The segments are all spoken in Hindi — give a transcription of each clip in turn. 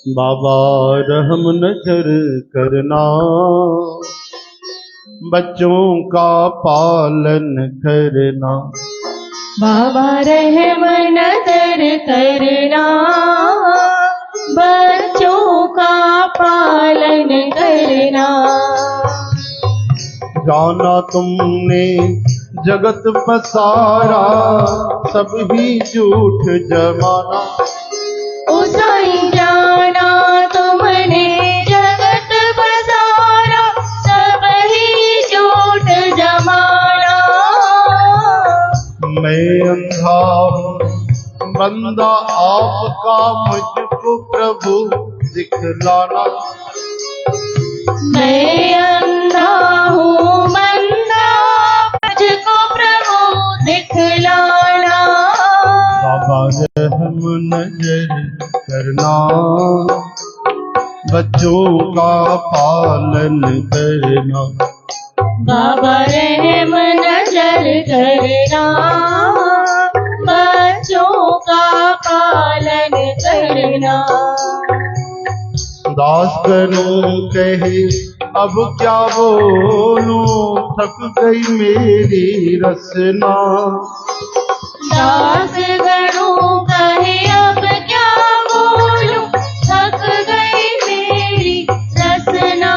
बाबा रहम नजर करना, बच्चों का पालन करना। बाबा रहम नजर करना, बच्चों का पालन करना। जाना तुमने जगत पसारा, सब ही झूठ जमाना। उसाई जाना तुमने जगत पसारा, सब ही झूठ जमाना। मैं अंधा हूँ बंदा आपका, मुझको प्रभु दिखलाना। मैं अंधा हूँ बंदा, मुझको प्रभु दिखलाना। बाबा रहम नजर करना, बच्चों का पालन करना। बाबा रहम नजर करना, बच्चों का पालन करना। दास करूं कहे अब क्या बोलूं, थक गई मेरी रसना। दास करूं कहे अब क्या बोलूं, थक गई मेरी रसना।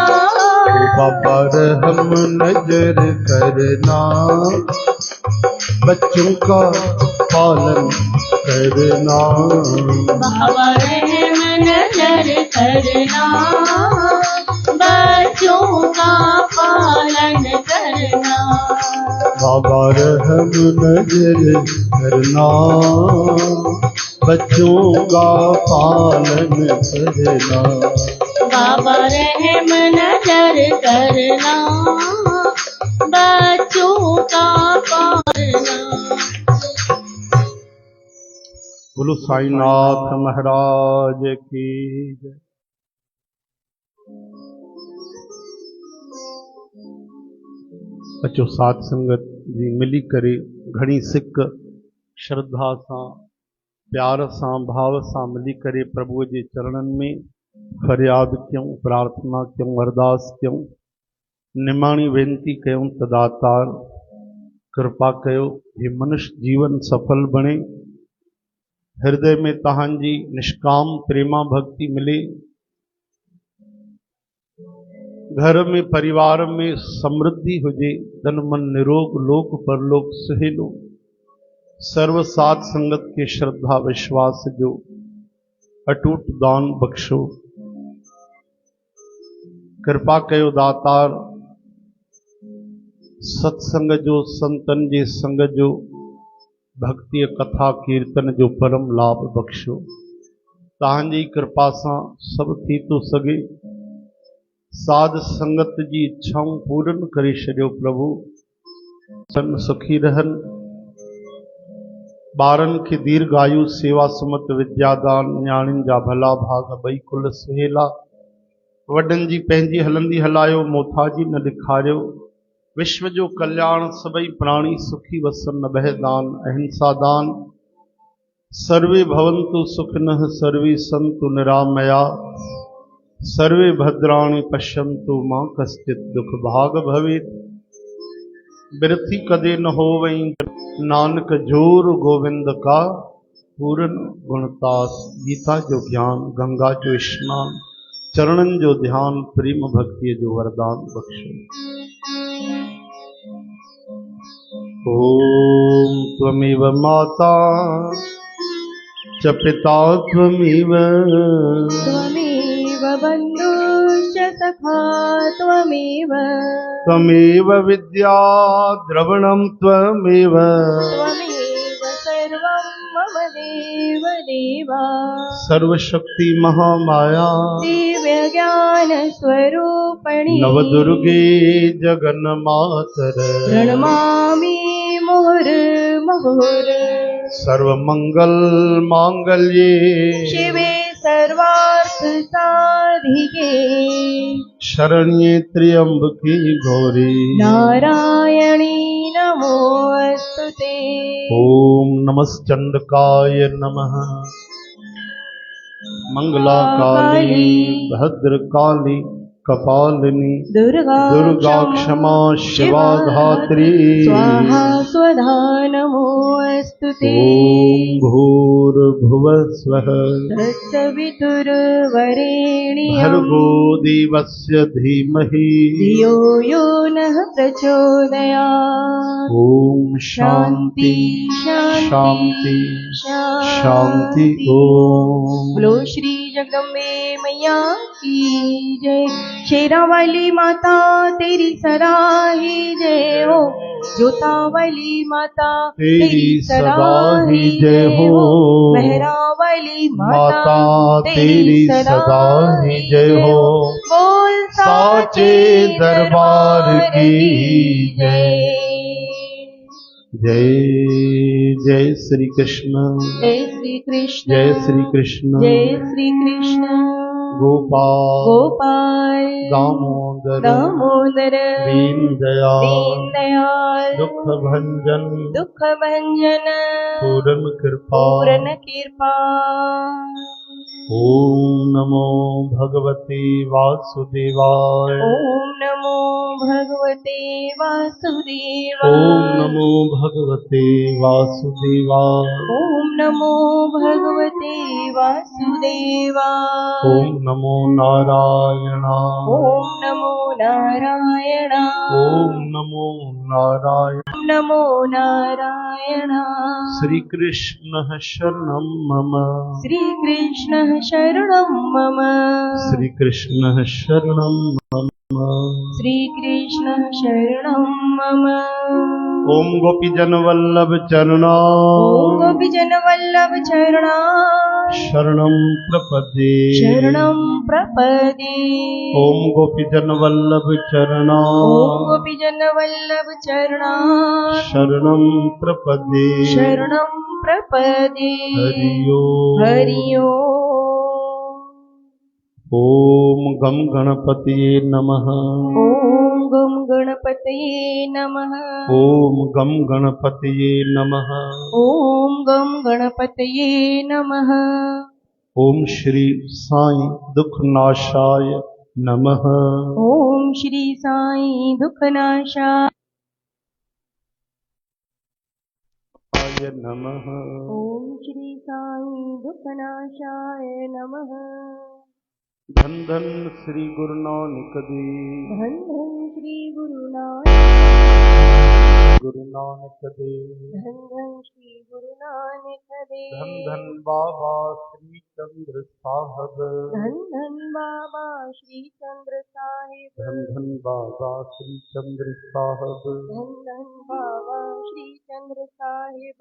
बाबा रहम नजर करना, बच्चों का पालन करना। बाबा रहम नजर करना, बच्चों का पालन करना। बाबा रहम नजर करना, बच्चों का पालन करना। बाबा रहम नजर करना, बच्चों का पालना। बोलो साईनाथ महाराज की जय। अचो साध संगत जी मिली करे घणी सिक श्रद्धा सां प्यार सां भाव सां मिली करे प्रभु जे चरणन में फरियाद क्यों, प्रार्थना क्यों, अरदास क्यों, निमाणी वेनती कयूं त दातार कृपा कयो हे मनुष्य जीवन सफल बने, हृदय में तहांजी निष्काम प्रेमा भक्ति मिले, घर में परिवार में समृद्धि हुजे, तन मन निरोग, लोक परलोक सुहेलो। सर्व साध संगत के श्रद्धा विश्वास जो अटूट दान बख्शो। कृपा कयो दातार सत्संग जो, संतन जे संग जो, भक्ति कथा कीर्तन जो परम लाभ बख्शो। तहांजी कृपा सां सब थी तो सगे, साध संगत जी इच्छाऊं पूरन करे छॾियो प्रभु। सन सुखी रहन, ॿारनि खे दीर्घायु सेवा सुमत विद्यादान, न्याणियुनि जा भला भाग ॿई कुल सुहेला। वॾनि जी पंहिंजी हलंदी हलायो, मोथाजी न ॾेखारियो। विश्व जो कल्याण सभई प्राणी सुखी वसन बहदान, अहिंसा दान। सर्वे भवन्तु सुखिनः सर्वे सन्तु निरामया, सर्वे भद्राणि पश्यन्तु मां कश्चित् दुख भाग भवेत्। बिरथी कदे न होवई नानक जोर गोविंद का, पूर्ण गुणतास। गीता जो ज्ञान, गंगा जो स्नान, चरणन जो ध्यान, प्रेम भक्ति जो वरदान बख्शो। ओम त्वमेव माता च पिता त्वमेव, त्वमेव बन्धुश्च सखा त्वमेव, त्वमेव विद्या द्रवणं त्वमेव, त्वमेव सर्वं मम देव देवा। सर्वशक्ति महामाया दिव्य ज्ञान स्वरूपिणी, नवदुर्गे जगन्मातर, प्रणमामि मुहुर्मुहुः। सर्वमंगल मांगल्ये शिवे सर्वार्थ पार्थ साधिके शरण्ये त्र्यंबके गौरी नारायणी नमोऽस्तुते। ओम नमश्चंडकाय नमः। मंगला काली भद्रकाली कपालिनी दुर्गा क्षमा शिवा धात्री स्वाहा स्वधा नमोऽस्तुते। ओम भूर्भुवः स्वः तत्सवितुर्वरेण्यं भर्गो देवस्य धीमहि धियो यो नः प्रचोदयात्। ओम शांति शांति शांति। ओम बोलो श्री जगदम्बे मैया की जय। शेरा वाली माता तेरी सदा ही जय हो। जोता वाली माता तेरी सदा ही जय हो। मेहरा वाली माता तेरी सदा ही जय हो। बोल साचे दरबार की जय। जय जय श्री कृष्ण जय श्री कृष्ण जय श्री कृष्ण जय श्री कृष्ण। गोपाल गोपाल दामोदर दामोदर दीनदयाल दयाल दुख भंजन दुख भंजन पूर्ण कृपा। पूर्ण कृपा। ओम नमो भगवते वासुदेवाय ओम नमो भगवते वासुदेवाय। ओम नमो भगवते वासुदेवाय ओम नमो भगवते वासुदेवाय। ओम नमो नारायणाय ओम नमो नारायण। ओम नमो नारायण। ओम नमो नारायण। श्री कृष्ण शरणं मम श्री कृष्ण शरणं मम। श्री कृष्ण शरणं मम। श्री कृष्ण शरणं मम। ओम गोपीजन वल्लभ चरणा ओम गोपीजन वल्लभ चरणा शरणं प्रपद्ये शरणं प्रपदे। ओम गोपीजन वल्लभ चरणा ओम गोपीजन वल्लभ चरणा शरणं प्रपद्ये शरणं प्रपदे। हरि ओम हरि ओम। ओम गम गणपतिये नमः ओम गम गणपतये नमः। ओम गम गणपतिये नमः ओम गम गणपतये नमः। ओम श्री साई दुखनाशाय नमः ओम श्री साई दुखनाशाय नमः ओम श्री साई दुखनाशाय नमः। धन धन श्री गुरु नानक देव धन धन श्री गुरु नानक देव धन धन श्री गुरु नानक देव। धन धन बाबा श्री चंद्र साहब धन धन बाबा श्री चंद्र साहिब। धन धन बाबा श्री चंद्र साहब धन धन बाबा श्री चंद्र साहिब।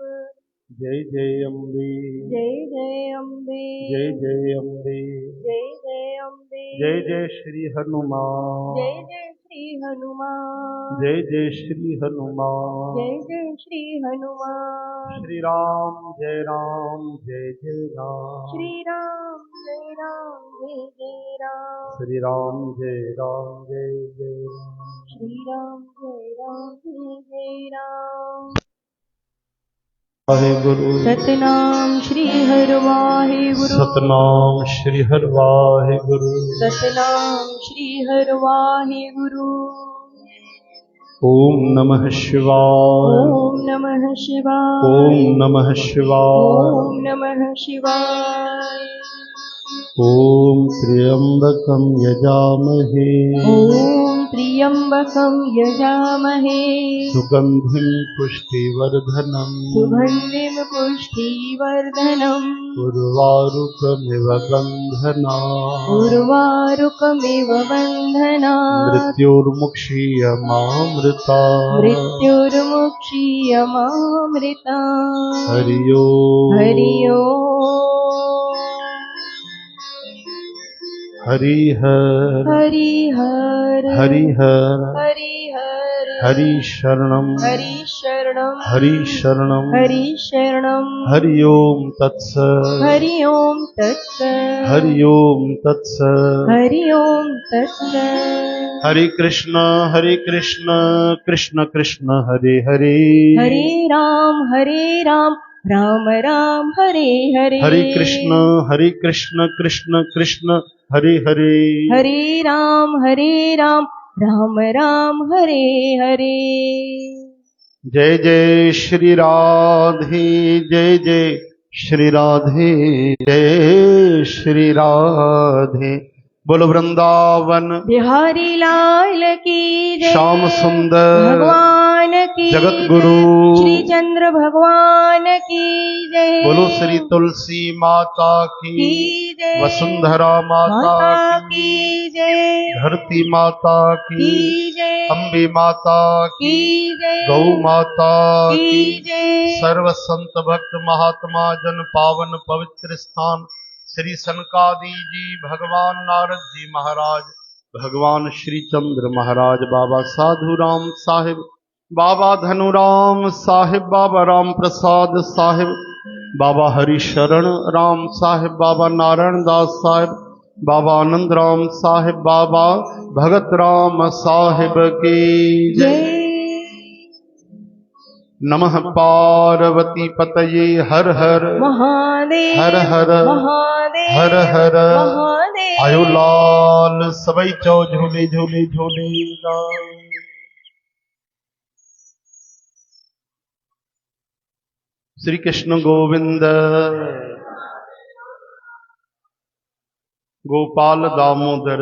जय जय अम्बे जय जय अम्बे जय जय अम्बे जय जय अम्बे। जय जय श्री हनुमान जय जय श्री हनुमान। जय जय श्री हनुमान जय जय श्री हनुमान। श्री राम जय राम जय जय राम श्री राम जय राम जय जय राम। श्री राम जय राम जय जय राम श्री राम जय राम जय जय राम। वाहेगुरु सतनाम श्री हर वाहेगुरु। सतनाम श्री हर वाहेगुरु सतनाम श्री हर वाहेगुरु। ओम नमः शिवाय ओम नमः शिवाय। ओम नमः शिवाय ओम नमः शिवाय। ओम त्र्यंबकं यजामहे ओम त्र्यंबकं यजामहे सुगंधिं पुष्टिवर्धनम् सुगंधिं पुष्टिवर्धनम् उर्वारुकमिव बन्धनात् उर्वारुकमिव बन्धनात् मृत्योर्मुक्षीयमामृतात् मृत्युर्मुक्षीयमामृतात्। हरि ओम हरि ओम। हरिहर हरिहर हरिहर हरिहर हरि शरणम हरि शरणम हरि शरणम हरि शरणम हरि ओम तत्सत् हरि ओम तत्सत् हरि ओम तत्सत् हरि ओम तत्सत् हरे कृष्ण कृष्ण कृष्ण हरे हरे हरे राम राम राम हरे हरे हरे कृष्ण कृष्ण कृष्ण हरे हरे हरे राम राम राम हरे हरे जय जय श्री राधे जय जय श्री राधे जय श्री राधे बोलो वृंदावन बिहारी लाल की जय श्याम सुंदर भगवान की जगत जय। गुरु श्री चंद्र भगवान की जय बोलो श्री तुलसी माता की जय वसुंधरा माता की की जय धरती माता की जय अम्बे माता की जय गौ माता की जय सर्व संत भक्त महात्मा जन पावन पवित्र स्थान श्री सनकादि जी भगवान नारद जी महाराज भगवान श्री चंद्र महाराज बाबा साधु राम साहिब बाबा धनुराम साहिब बाबा राम प्रसाद साहिब बाबा हरिशरण राम साहिब बाबा नारायण दास साहिब बाबा आनंद राम साहिब बाबा भगत राम साहिब की जय जय नमः पार्वती पतये हर हर महादेव हर हर महादेव हर हर महादेव आयो लाल सबई चौ झूले झूले झूले लाल। श्री कृष्ण गोविंद गोपाल दामोदर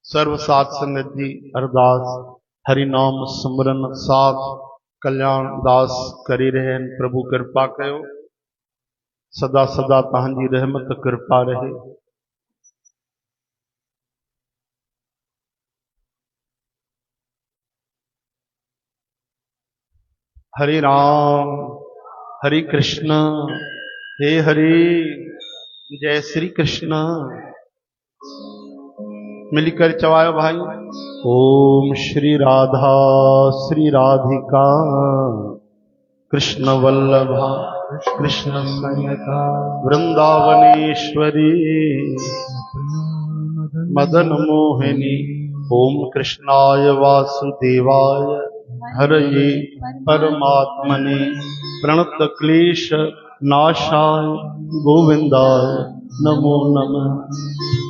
सर्व सात संगत जी अरदास हरि नाम सिमरन साथ कल्याण दास करी रहे प्रभु कृपा कयो सदा सदा तहांजी रहमत कृपा रहे। हरे राम हरे कृष्ण हे हरे जय श्री कृष्ण मिलकर चवायो भाई ओम श्री राधा श्री राधिका कृष्ण वल्लभा कृष्ण सयका वृंदावनेश्वरी मदन मोहिनी ओम कृष्णाय वासुदेवाय हरये परमात्मने प्रणत क्लेश नाशाय गोविंदाय नमो नमः।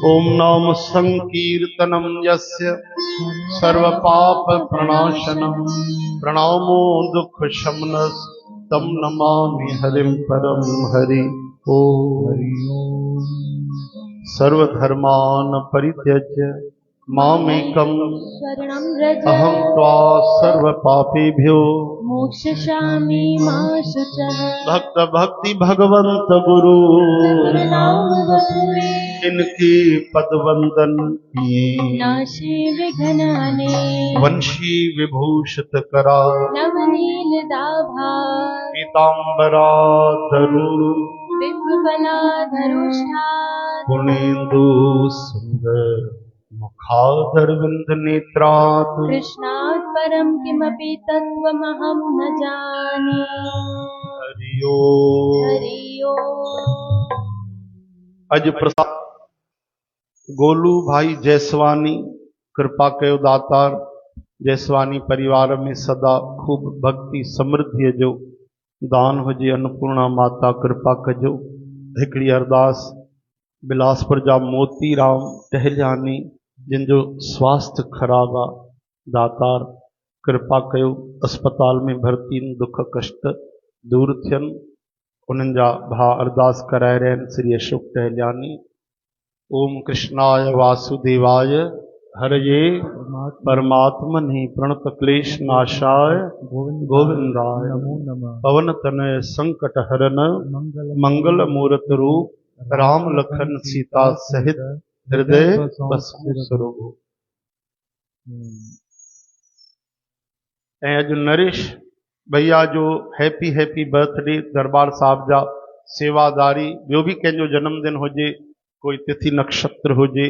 ओम नाम संकीर्तनम यस्य सर्व पाप प्रणाशनम प्रणामो दुख शमनस तम नमामि हरिम परम हरि ओम सर्वधर्मान परित्यज्य मामेकं शरणं व्रज अहं त्वा सर्व पापेभ्यो मोक्षयामि मा शुचः भक्त भक्ति भगवंत गुरु नाम वपुरे इनके पद वंदन किए नाशे विघ्नानि वंशी विभूषित करा नवनील दाभा पीतांबरा तरुण बिंबला धरुष्ठा पुणेन्दु सुंदर मुखादरविंद नेत्रात् कृष्णात् परं किमपि तत्त्वमहं न जाने हरि ओम। हरि ओम। अज प्रसाद गोलू भाई जयसवानी कृपा कयो दातार जयसवानी परिवार में सदा खूब भक्ति समृद्धि जो दान हुजे अन्नपूर्णा माता कृपा कजो। हिकड़ी अरदास बिलासपुर जा मोती राम टहलियानी जिनजो स्वास्थ्य खराब आ दातार कृपा कयो अस्पताल में भर्ती दुख कष्ट दूर थियन उन्हनि जा भा अरदास कराए रहन श्री अशोक टहलियानी। ओम कृष्णाय वासुदेवाय हरये परमात्मने प्रणत क्लेश नाशाय गोविंदाय पवन तनय संकट हरन मंगल मूर्त रूप राम लखन सीता सहित हृदय बसु स्वरूप। ऐं अॼु नरेश भैया जो हैप्पी हैप्पी बर्थडे दरबार साहब जा सेवादारी ॿियो बि कंहिंजो जन्मदिन हुजे कोई तिथि नक्षत्र हुजे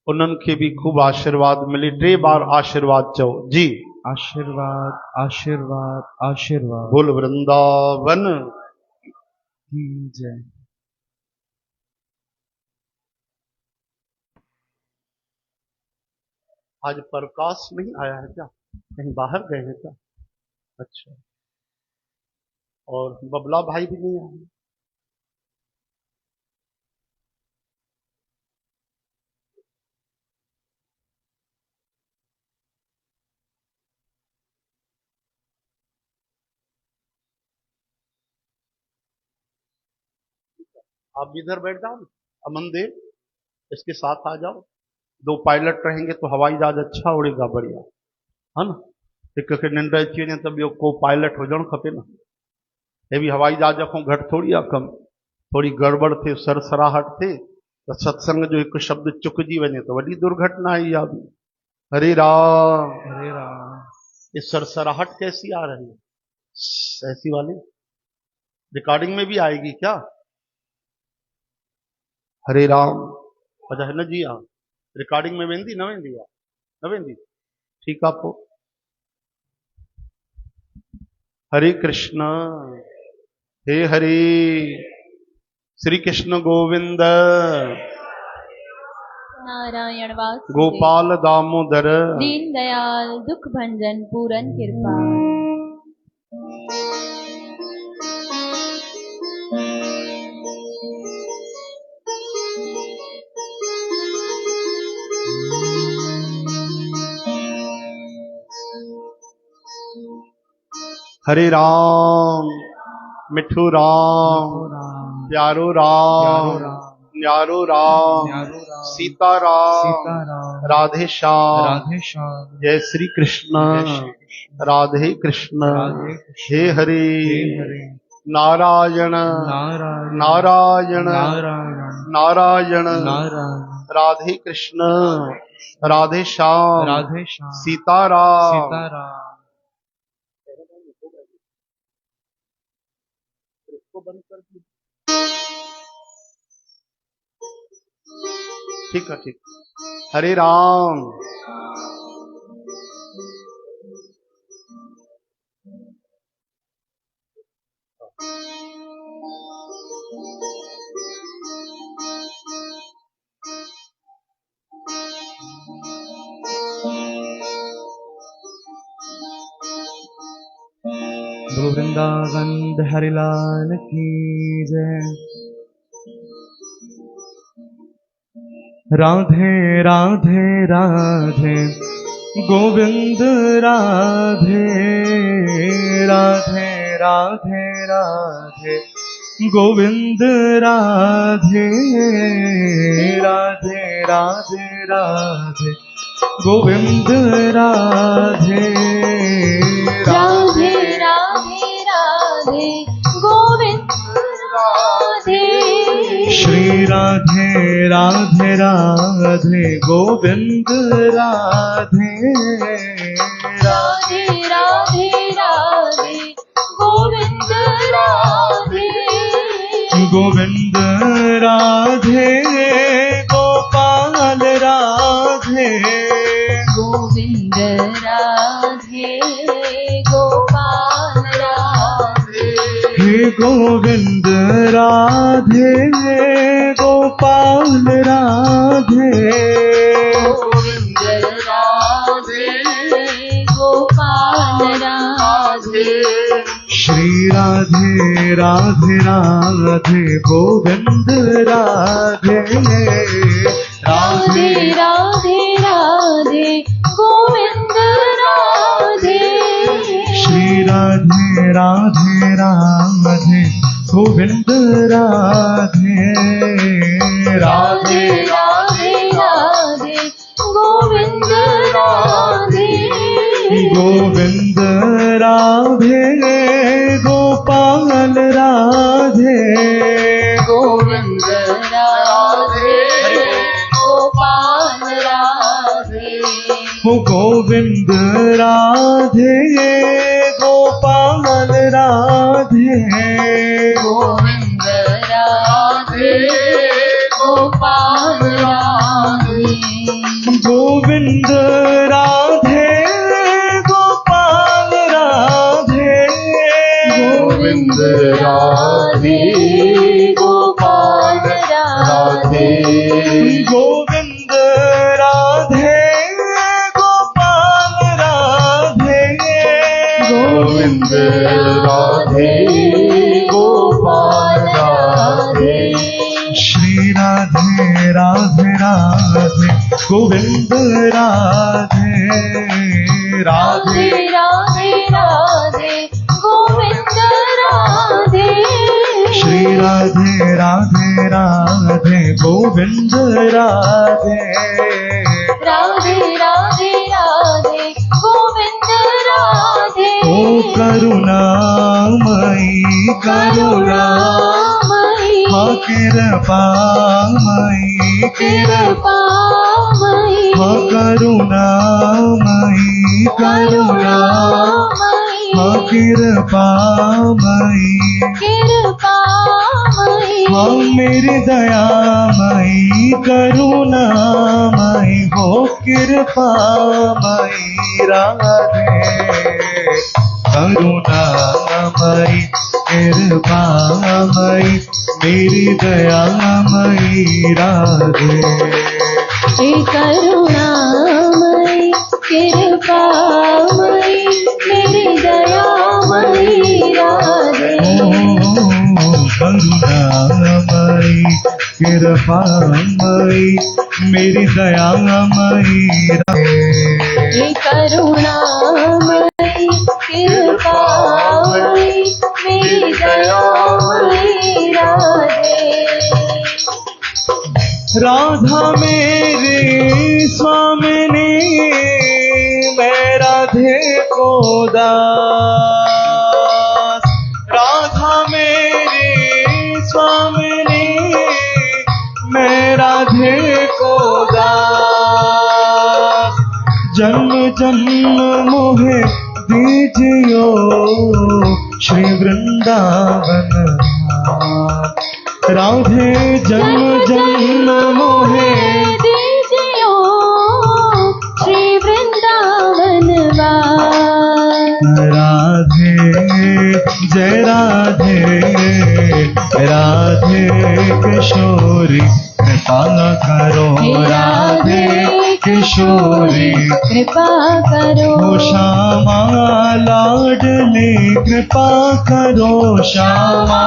उन्हनि खे बि खूब आशीर्वाद मिले। 3 बार आशीर्वाद चओ जी। आशीर्वाद आशीर्वाद आशीर्वाद। बोल वृंदावन की जय। आज प्रकाश नहीं आया है क्या? कहीं बाहर गए हैं क्या? अच्छा। और बबला भाई भी नहीं आए? आप भी इधर बैठ जाओ। अमन देव इसके साथ आ जाओ। 2 पायलट रहेंगे तो हवाई जहाज अच्छा उड़ेगा, बढ़िया है ना। हिक खे निंड अची वञे त ॿियो को पायलट हुजणु खपे न। हे बि हवाई जहाज खां घटि थोड़ी आहे कमु। थोड़ी गड़बड़ थिए, सरसराहट थिए त सत्संग जो हिकु शब्द चुकिजी वञे तो वॾी दुर्घटना आई आहे। हरे राम हरे राम। ये सरसराहट कैसी आ रही है? ऐसी वाली रिकॉर्डिंग में भी आएगी क्या? हरे राम। अच्छा हिन जी आहे रिकॉर्डिंग में वेंदी न वेंदी आहे? न वेंदी, ठीकु आहे पोइ। हरे कृष्ण हे हरे श्री कृष्ण गोविंद नारायण वासुदेव गोपाल दामोदर दीन दयाल दुख भंजन पूरन कृपा। हरे राम मिठू राम प्यारो राम न्यारो राम सीता राम राधे श्याम जय श्री कृष्ण राधे कृष्ण हे हरे नारायण नारायण नारायण राधे कृष्ण राधे श्याम सीता राम। ठीक है ठीक। हरे राम वृंदावन बिहारी लाल की जय। राधे राधे राधे गोविंद राधे राधे राधे राधे गोविंद राधे राधे राधे राधे गोविंद राधे राधे राधे राधे गोविंद राधे श्री राधे राधे राधे गोविंद राधे राधे राधे राधे गोविंद राधे गोविंद राधे गोपाल राधे गोविंद राधे गोपाल राधे हे गोविंद राधे गोपाल राधे गोविंद राधे गोपाल राधे श्री राधे राधे राधे गोविंद राधे राधे राधे राधे गोविंद राधे श्री राधे राधे राधे गोविंद राधे राधे राधे राधे गोविंद राधे गोविंद राधे गोपाल राधे गोविंद राधे गोपाल राधे गोविंद राधे गोपाल राधे गोविंद राधे गोपाल राधे राधे गोपाल राधे गोविंद राधे गोपाल राधे गोविंद राधे गोपाल राधे श्री राधे राधे राधे गोविंद राधे राधे राधे राधे गोविंद राधे श्री राधे राधे राधे गोविंद राधे राधे राधे राधे गोविंद राधे ओ करुणामयी करुणामयी हाँ कृपामयी कृपामयी हाँ करुणामयी करुणामयी हाँ कृपामयी कृपामयी हाँ मेरी दयामयी करुणामयी हो कृपामयी राधे करुणामयी कृपामयी मेरी दयामयी राधे हे करुणामयी कृपामयी मेरी दयामयी राधे करुणामयी कृपामयी मेरी दयामयी राधे हे करुणामयी कृपामयी मेरी दयामयी राधे राधा मेरे स्वामिनी मैं राधे को दास राधा मेरे स्वामिनी मैं राधे को दास जन्म जन्म मोहे दीजियो श्री वृंदावन राधे जन्म जन्म मोहे दीजियो श्री वृंदावन राधे जय राधे राधे किशोरी कृपा करो राधे किशोरी कृपा करो हो श्यामा लाडली कृपा करो श्यामा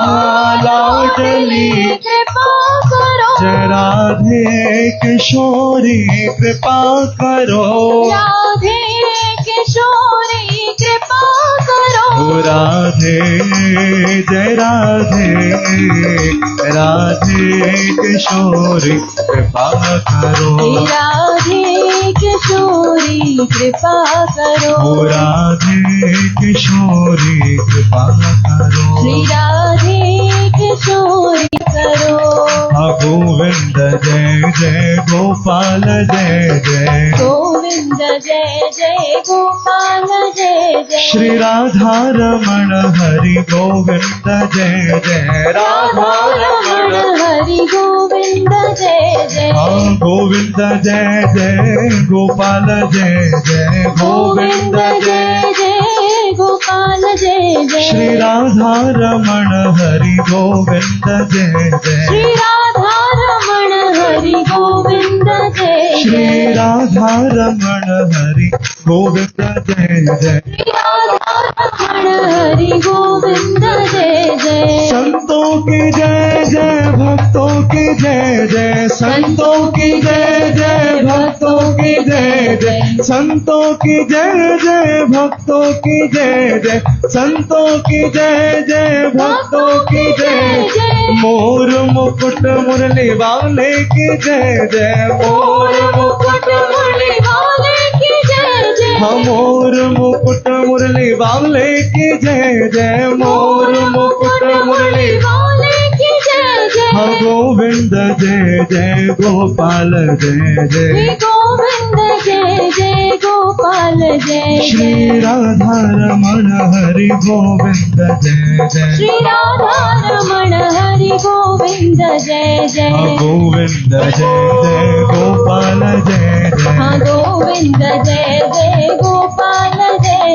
लाडली कृपा करो जय राधे किशोरी कृपा करो राधे किशोरी कृपा करो हो राधे जय राधे राधे किशोरी कृपा करो राधे किशोरी कृपा करो हो राधे किशोरी कृपा करो श्री राधे किशोरी करो गोविंद जय जय गोपाल जय जय गोविंद जय जय गोपाल जय जय श्री राधा रमण हरि गोविंद जय जय राधा रमण रमण हरि गोविंद जय जय हाँ गोविंद जय जय गोपाल जय जय गोविंद जय जय गोपाल जय जय श्री राधा रमण हरि गोविंद जय जय श्री राधा रमण हरि गोविंद जय श्री जय राधा रमण हरि गोविंद जय जय श्री राधा रमण हरि गोविंद जय जय संतों की जय जय भक्तों की जय जय संतों की जय जय भक्तों की जय जय संतों की जय जय भक्तों की जय जय संतों की जय जय भक्तों की जय जय मोर मुकुट मुरली वाले की जय जय मोर मुकुट मुरली वाले की जय जय हाँ मोर मुकुट मुरली वाले की जय जय मोर मुकुट मुरली वाले की जय जय हाँ गोविंद जय जय गोपाल जय जय श्री गोविंद जय जय गोपाल जय श्री जय राधा रमण हरि गोविंद जय जय श्री राधा रमण हरि गोविंद जय जय हाँ गोविंद जय जय गोपाल जय हाँ जय गोविंद जय जय गोपाल जय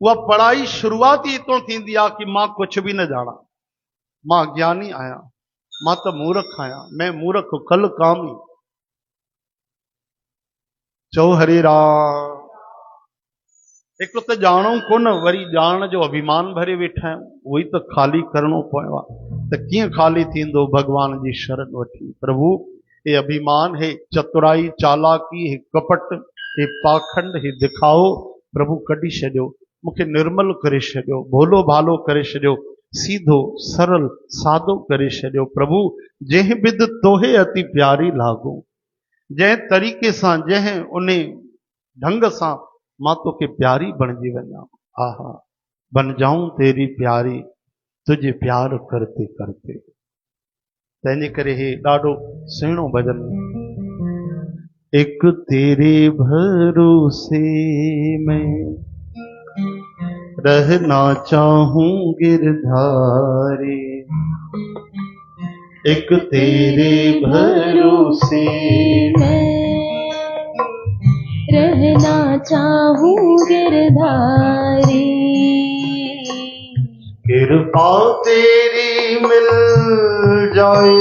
उहा पढ़ाई शुरूआत ई इतो थींदी आहे कि मां कुछ भी न जाना, मां ज्ञानी आहियां, मां त मूर्ख आहियां, मैं मूर्ख कल कामी। चओ हरे राम। एक तो जानो कोन, वरी जान जो अभिमान भरे वेठा आहियूं, उहो ई त खाली करणो पियो आहे। त कीअं खाली थींदो? भगवान जी शरण वठी। प्रभु हे अभिमान, हे चतुराई चालाकी, हे कपट, हे पाखंड, हे दिखाओ, प्रभु कढी छॾियो, मूंखे निर्मल करे छॾियो, भोलो भालो करे छॾियो, सीधो सरल सादो करे छॾियो। प्रभु जंहिं बिद तोहे अति प्यारी लागो, जंहिं तरीक़े सां, जंहिं उन ढंग सां मां तोखे प्यारी बणजी वञा। आहा, बन जाऊं तेरी प्यारी, तुझे प्यार करते करते। तंहिंजे करे हे ॾाढो सुहिणो भॼन। एक तेरे भरोसे में रहना चाहूं गिरधारी, एक तेरे भरोसे में रहना चाहूं गिरधारी, कृपा तेरी मिल जाए,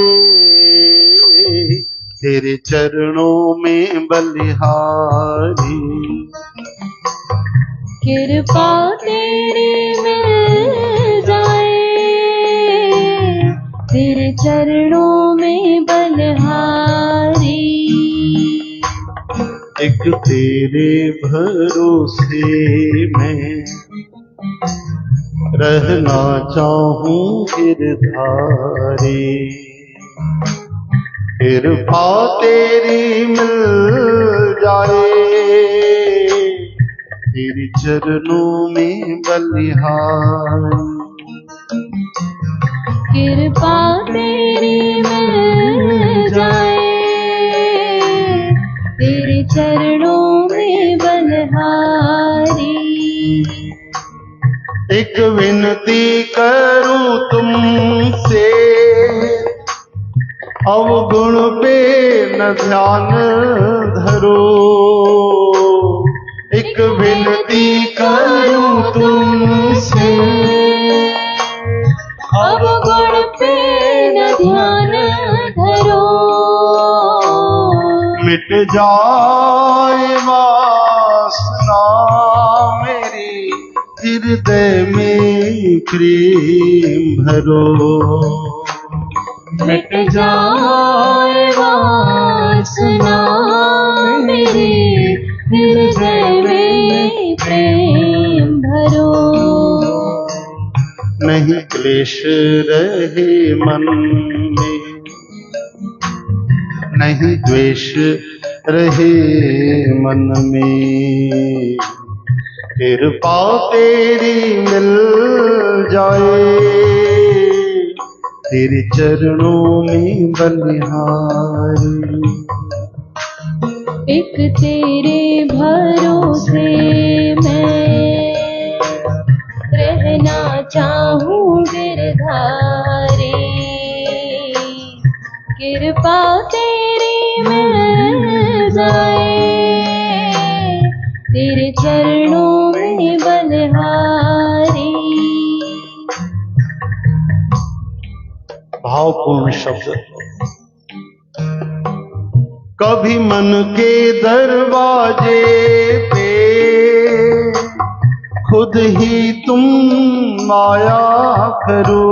तेरे चरणों में बलिहारी, कृपा तेरी मिल जाए, तेरे चरणों में बलिहारी, एक तेरे भरोसे में रहना चाहूं गिरधारी, कृपा तेरी मिल जाए, तेरे चरणों में बलिहारी, कृपा तेरी मिल जाए, तेरे चरणों में बलिहारी। एक विनती करूं तुमसे, अवगुण पे न ध्यान धरो, एक विनती करूं तुमसे, अवगुण पे न ध्यान धरो, मिट जाए वासना मेरी, हृदय में प्रेम भरो, मिट जाए वासना मेरे हृदय में प्रेम भरो, नहीं क्लेश रहे मन में, नहीं द्वेष रहे मन में, कृपा तेरी मिल जाए, तेरे चरणों में बलिहारी, एक तेरे भरोसे मैं रहना चाहूं गिरधारी, कृपा तेरी मिल जाए, तेरे चरणों में बलिहारी। भावपूर्ण शब्द। कभी मन के दरवाजे पे खुद ही तुम आया करो,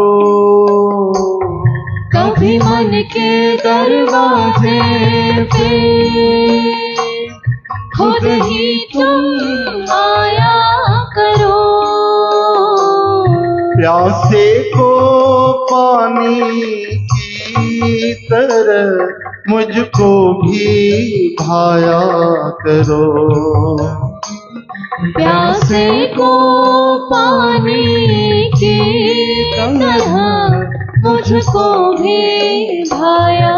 कभी मन के दरवाजे पे खुद ही तुम आया करो, प्यासे को पानी की तरह मुझको भी भाया करो, प्यासे को पानी की तरह मुझको भी भाया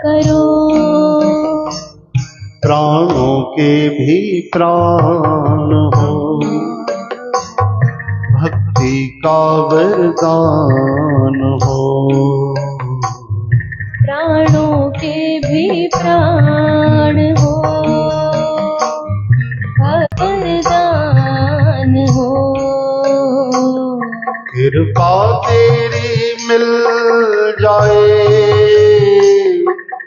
करो, प्राणों के भी प्राण हो, भक्ति का वरदान हो, प्राणों के भी प्राण हो, वरदान हो, कृपा तेरी मिल जाए,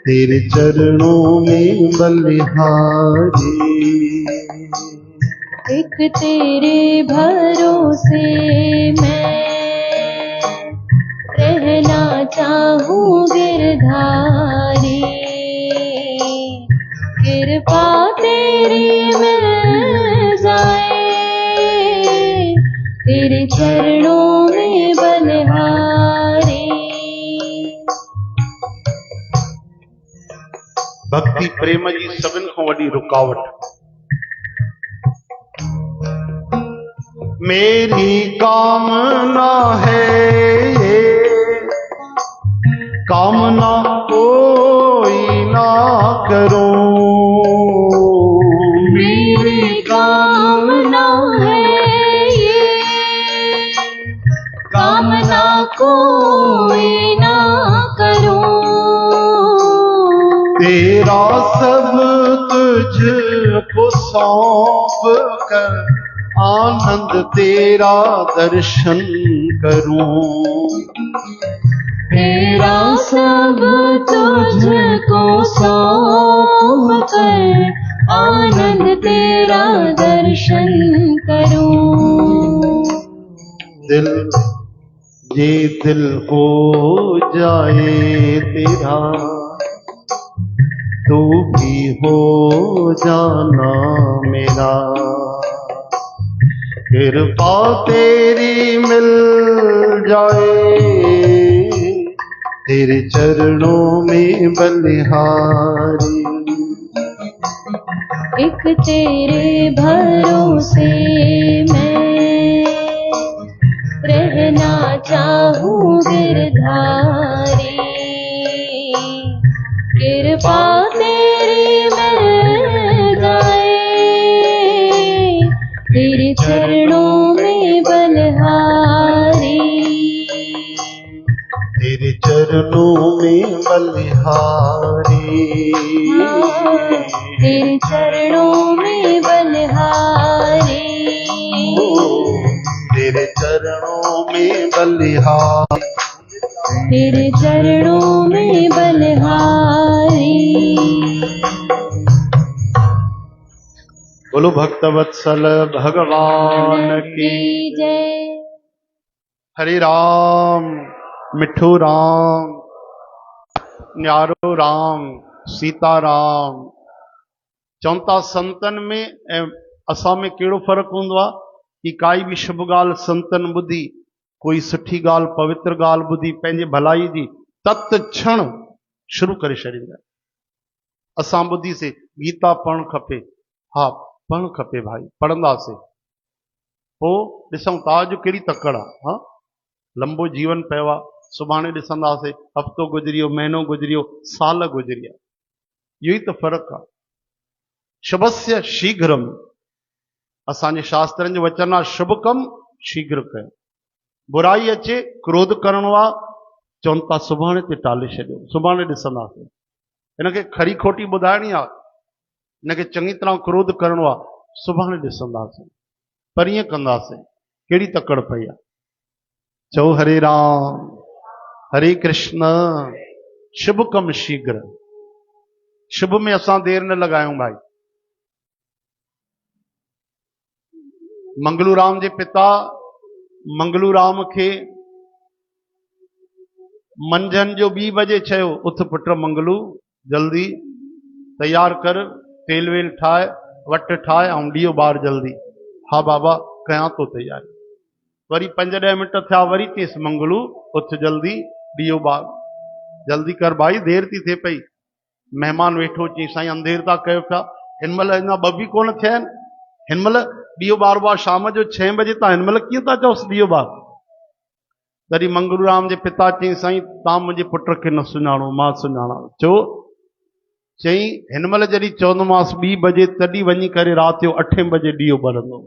तेरे चरणों में बलिहारी। एक तेरे भरोसे मैं रहना चाहूँ गिरधारी, कृपा तेरी मिल जाए, तेरे चरणों में बलिहारी। भक्ति प्रेम जी सभिनि खां वॾी रुकावट। मेरी कामना है, कामना कोई ना करो, मेरी कामना है ये, कामना कोई ना करो, तेरा सब तुझको सौंप कर आनंद तेरा दर्शन करूं, तेरा सब तुझको सौंप कर आनंद तेरा दर्शन करूं। दिल ये दिल हो जाए तेरा, तू भी हो जाना मेरा, कृपा तेरी मिल जाए, तेरे चरणों में बलिहारी। एक तेरे भरोसे मैं रहना चाहूँ गिरधारी, कृपा तेरी मिल जाए, तेरे चरणों में बलिहारी, तेरे चरणों में बलिहारी, तेरे चरणों में बलिहारी, तेरे चरणों में बलिहारी, तेरे चरणों में बलिहारी। बोलो भक्तवत्सल भगवान की जय। हरे राम मिठो राम न्यारो राम सीता राम। चवनि था संतन में ऐं असां में कहिड़ो फ़र्क़ु हूंदो आहे कि काई बि शुभ ॻाल्हि संतन ॿुधी, कोई सुठी ॻाल्हि पवित्र ॻाल्हि ॿुधी पंहिंजे भलाई जी तत्क्षण शुरू करे छॾींदा। असां ॿुधीसीं गीता पढ़णु खपे, हा पढ़णु खपे भाई, पढ़ंदासीं, पोइ ॾिसूं था अॼु कहिड़ी तकड़ आहे। हा लंबो जीवन पियो आहे, सुभाणे ॾिसंदासीं, हफ़्तो गुज़री वियो, महीनो गुज़री वियो, साल गुज़री विया। इहो ई त फ़र्क़ु आहे। शुभस्य शीघ्रम, असांजे शास्त्रनि जो वचन आहे शुभ कम शीघ्र कयो। बुराई अचे क्रोध करणो आहे, चवनि था सुभाणे ते टाले छॾियो, सुभाणे ॾिसंदासीं। हिनखे खरी खोटी ॿुधाइणी आहे, हिनखे चङी तरह क्रोध करणो आहे, सुभाणे ॾिसंदासीं, परीहं कंदासीं। कहिड़ी तकड़ पई आहे। चओ हरे राम हरे कृष्ण। शुभ कम शीघ्र, शुभ में असां देर न लॻायूं भाई। मंगलू राम जे पिता मंगलू राम खे मंझंदि जो 2 बजे चयो, उथ पुट मंगलू, जल्दी तैयार कर, तेल वेल ठाहे, वट ठाहे ऐं ॾीओ ॿार जल्दी। हा बाबा कयां थो तैयारी। वरी 5-10 मिंट थिया, वरी चयसि मंगलू उथ जल्दी ॾीओ ॿार, जल्दी कर भाई, देर थी थिए पई। महिमान वेठो, चई साईं अंधेर था कयो पिया, हिन महिल अञा 2 बि कोन थिया आहिनि, हिन महिल ॾीओ ॿारबो आहे शाम जो 6 बजे, तव्हां हिन महिल कीअं था चओसि ॾीओ ॿार। तॾहिं मंगलू राम जे पिता चई साईं तव्हां मुंहिंजे पुट खे न सुञाणो, मां सुञाणा। छो? चई हिन महिल जॾहिं चवंदोमांसि 2 बजे, तॾहिं वञी करे राति जो 8 बजे ॾीओ ॿरंदो।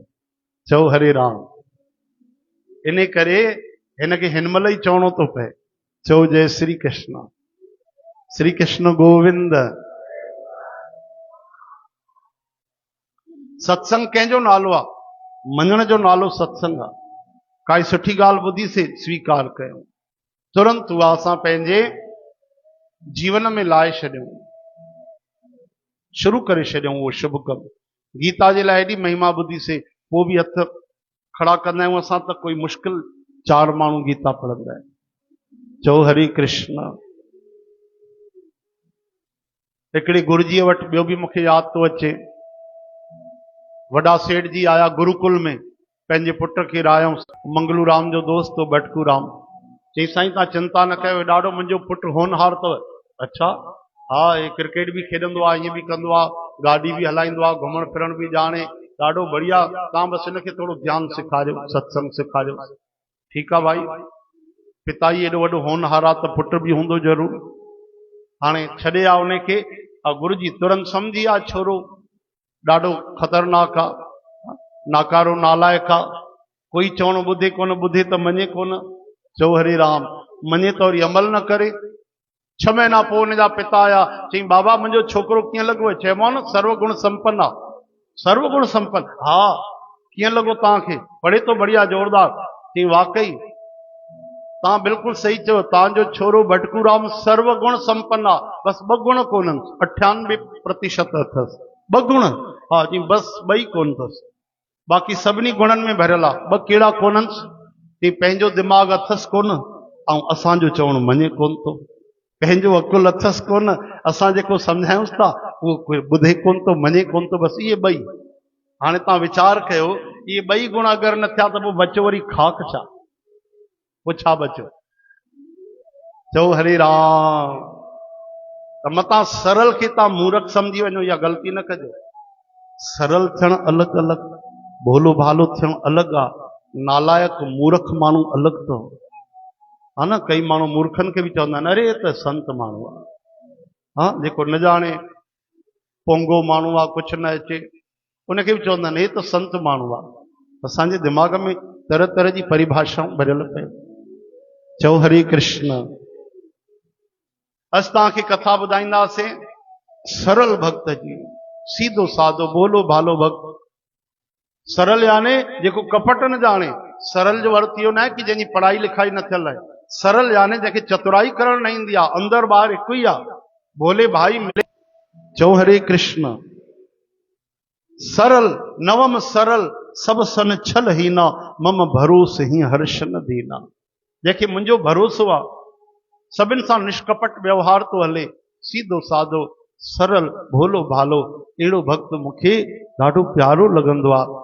चओ हरे राम। इन करे हिनखे हिन महिल ई चवणो थो पए। चओ जय श्री कृष्ण, श्री कृष्ण गोविंद। सत्संग कंहिंजो नालो आहे? मञण जो नालो सत्संग आहे। काई सुठी ॻाल्हि ॿुधी से स्वीकार कयूं, तुरंत उहा असां पंहिंजे जीवन में लाए छॾियूं, शुरू करे छॾियूं उहो शुभ कमु। गीता जे लाइ एॾी महिमा ॿुधी से पोइ बि हथ खड़ा कंदा आहियूं असां त कोई मुश्किल 4 माण्हू गीता पढ़ंदा आहिनि। चओ हरे कृष्ण। हिकिड़े गुरुजीअ वटि ॿियो बि मूंखे यादि थो अचे, वॾा सेठ जी आया गुरुकुल में, पंहिंजे पुट खे रायऊंसि, मंगलू राम जो दोस्त हो बटकू राम। चई साईं तव्हां चिंता न कयो, ॾाढो मुंहिंजो पुटु होनहार अथव। अच्छा, हा हे क्रिकेट बि खेॾंदो आहे, ईअं बि कंदो आहे, गाॾी बि हलाईंदो आहे, घुमण फिरण बि ॼाणे, ॾाढो बढ़िया, तव्हां बसि हिनखे थोरो ज्ञान सेखारियो, सत्संग सेखारियो। ठीकु आहे भाई, पिता जी एॾो वॾो होनहार आहे त पुटु बि हूंदो ज़रूरु। हाणे छॾे आ उनखे, गुरु जी तुरंत सम्झी आ छोरो ॾाढो ख़तरनाक आहे, नाकारो नालायक आहे, कोई चवणो ॿुधे कोन, ॿुधे त मञे कोन। चओ हरे राम, मञे त वरी अमल न करे। 6 महीना पोइ हुनजा पिता आया, चई बाबा मुंहिंजो छोकिरो कीअं लॻो? चयोमांव न सर्वगुण संपन्न आहे, सर्वगुण संपन्न। हा, कीअं लॻो तव्हांखे? पढ़े तो बढ़िया जोरदार। चई वाकई तव्हां बिल्कुलु सही चयो, तव्हांजो छोरो बटकू राम सर्वगुण संपन्न आहे, बसि 2 गुण कोन्हनि, 98% अथसि, 2 गुण। हा जी, बसि 2 ई कोन अथसि, बाक़ी सभिनी गुणनि में भरियल आहे, 2 कहिड़ा कोन्हनि। चई पंहिंजो दिमाग़ अथसि कोन, ऐं असांजो चवणु मञे कोन थो, पंहिंजो अकुल अथसि कोन, असां जेको सम्झायूंसि था उहो कोई ॿुधे कोन थो, मञे कोन थो, बसि इहे 2 ई। हाणे तव्हां वीचार कयो, इहे 2 ई गुण अगरि न थिया त पोइ बचो वरी खाक छा? पोइ छा बचो? चओ हरे राम। त मतां सरल खे तव्हां मूर्ख सम्झी वञो, इहा ग़लती न कजो। सरल थियणु अलॻि अलॻि, भोलो भालो थियणु अलॻि आहे, नालायक मूर्ख माण्हू अलॻि अथव। हा न, कई माण्हू मूर्खनि खे बि चवंदा आहिनि अरे त संत माण्हू आहे। हा, जेको न ॼाणे पोंगो माण्हू आहे, कुझु न अचे, उनखे बि चवंदा आहिनि हे त संत माण्हू आहे। असांजे दिमाग़ में तरह तरह जी परिभाषाऊं भरियल पियूं। चओ हरे कृष्ण। असां तव्हांखे कथा ॿुधाईंदासीं सरल भक्त जी, सीधो साधो भोलो भालो भक्त। सरल याने जेको कपट न ॼाणे। सरल जो अर्थ इहो न आहे कि जंहिंजी पढ़ाई लिखाई न थियल आहे। सरल याने जंहिंखे चतुराई करण न ईंदी आहे, अंदर ॿाहिरि हिकु ई आहे, भोले भाई मिले। चओ हरे कृष्ण। सरल नवम सरल सब सन छल हीना, मम भरोस ही हर्ष न दीना। जंहिंखे मुंहिंजो भरोसो आहे, सभिनि सां निष्कपट व्यवहार तो हले, सीधो साधो सरल भोलो भालो, अहिड़ो भक्त मूंखे ॾाढो प्यारो लॻंदो आहे।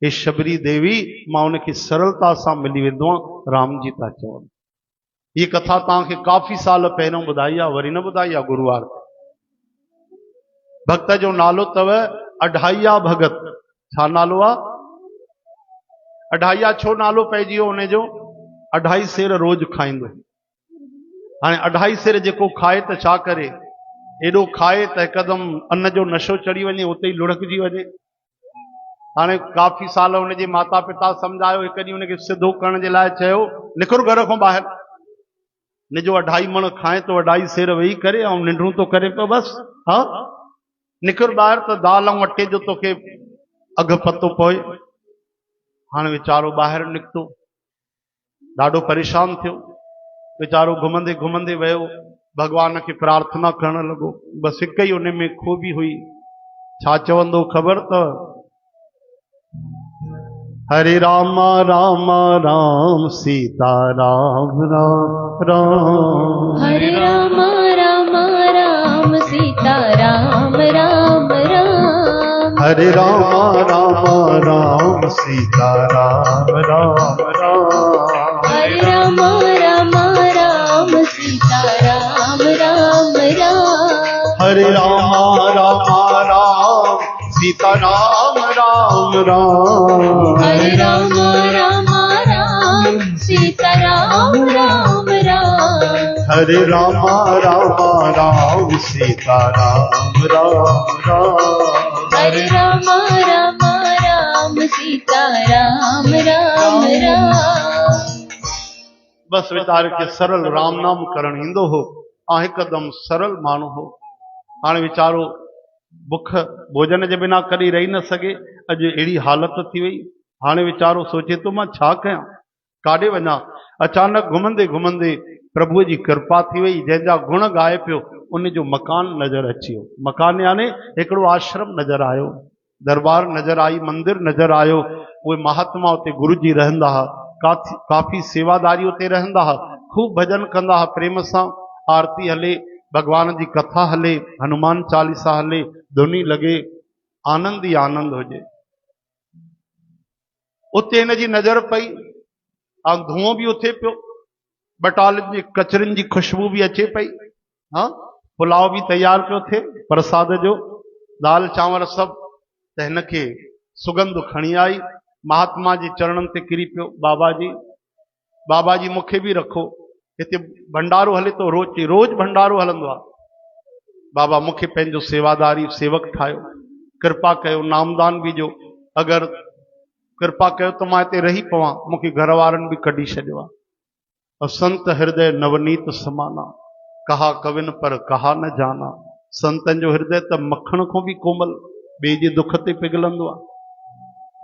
हे शबरी देवी, मां उनखे सरलता सां मिली वेंदो आहियां, राम जी था चवनि। हीअ कथा तव्हांखे काफ़ी साल पहिरियों ॿुधाई आहे, वरी न ॿुधाई आहे गुरुवार ते। भक्त जो नालो अथव अढाइया भगत। छा नालो आहे? अढाइया छो नालो पइजी वियो उनजो? 2.5 सेर रोज़ खाईंदो। हाणे 2.5 सेर जेको खाए त छा करे? एॾो खाए त हिकदमि अन्न जो नशो चढ़ी वञे, उते ई लुढ़कजी वञे। हाणे काफ़ी साल हुनजे माता पिता सम्झायो, हिकु ॾींहुं हुनखे सिधो करण जे लाइ चयो, निकिर घर खां ॿाहिरि। निजो 2.5 मण खाए तो, 2.5 सेर वेही करे ऐं निंड्रू तो करे पियो बसि। हा, निकिर ॿाहिरि त दाल ऐं अटे जो तोखे अघु पतो पए। हाणे वीचारो ॿाहिरि निकितो, ॾाढो परेशान थियो, वीचारो घुमंदे घुमंदे वियो, भॻवान खे प्रार्थना करण लॻो। बसि हिकु ई उन में खूबी हुई, छा चवंदो ख़बर अथव? हरे राम राम राम सीता राम राम राम, हरे राम राम राम सीता राम राम राम, हरे राम राम राम सीता राम राम राम, हरे राम राम राम सीता राम राम राम, हरे राम राम राम सीता राम राम राम, हरे राम राम राम सीता राम राम राम, हरे राम राम राम सीता राम राम राम, हरे राम राम राम सीता राम राम राम। बस वीचारे खे सरल राम नाम करण ईंदो हो ऐं हिकदमि सरल माण्हू हो। हाणे वीचारो बुख भोजन जे बिना कॾहिं रही न सघे, अॼु अहिड़ी हालत थी वई। हाणे वीचारो सोचे थो मां छा कयां, काॾे वञा। अचानक घुमंदे घुमंदे प्रभुअ जी कृपा थी वई, जंहिंजा गुण गाए पियो उन जो मकान नज़र अची वियो। मकान यानी हिकिड़ो आश्रम नज़र आयो, दरबार नज़र आई, मंदिर नज़र आयो। उहे महात्मा उते गुरु जी रहंदा हुआ, काफ़ी सेवादारी उते रहंदा हुआ, खूब भजन कंदा हुआ, प्रेम सां आरती हले, भगवान जी कथा हले, हनुमान चालीसा हले, धुनी लगे, आनंद ही आनंद हुजे। उते हिन जी नज़र पई, ऐं धुओं बि उथे पियो, बटालनि जी कचरियुनि जी खुशबू भी अचे पई। हाँ, पुलाव भी तैयार पियो थिए प्रसाद जो, दाल चांवर सब। त हिनखे सुगंध खणी आई, महात्मा जे चरणनि ते किरी पियो, बाबा जी मूंखे भी रखो, हिते भंडारो हले तो रोज भंडारो हलंदो आहे। बाबा मूंखे पंहिंजो सेवादारी सेवक ठाहियो, कृपा कयो, नामदान भी जो, अगर कृपा कयो तो मां हिते रही पवां, मूंखे घर वारनि भी कढी छॾियो आहे। और संत हृदय नवनीत समाना, कहा कविन पर कहा न जाना। संतन जो हृदय त मखण को भी कोमल, ॿिए जे दुख ते पिघलंदो आहे।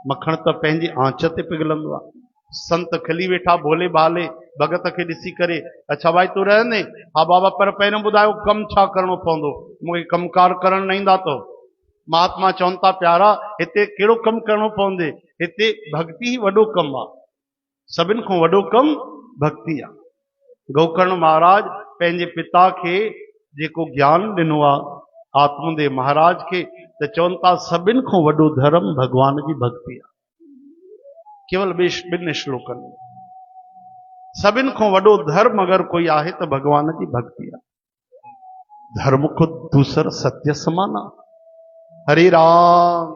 मखण त पंहिंजी आंच ते पिघलंदो आहे। संत खिली वेठा भोले भाले भगत खे ॾिसी करे, अच्छा भाई तूं रहंदे? हा बाबा, पर पहिरियों ॿुधायो कमु छा करिणो पवंदो, मूंखे कमकार करणु न ईंदा तो। महात्मा चवनि था, प्यारा हिते कहिड़ो कमु करिणो पवंदे, हिते भक्ति ही वॾो कमु आहे, सभिनि खां वॾो कमु भक्ति आहे। गोकर्ण महाराज पंहिंजे पिता खे जेको ज्ञान ॾिनो आहे, आत्मदेव महाराज खे, त चवनि था सभिनि खां वॾो धर्म भगवान जी भक्ति आहे। केवल ॿिनि श्लोकनि में, सभिनि खां वॾो धर्म अगर कोई आहे त भगवान जी भक्ति आहे। धर्म को दूसर सत्य समाना। हरे राम।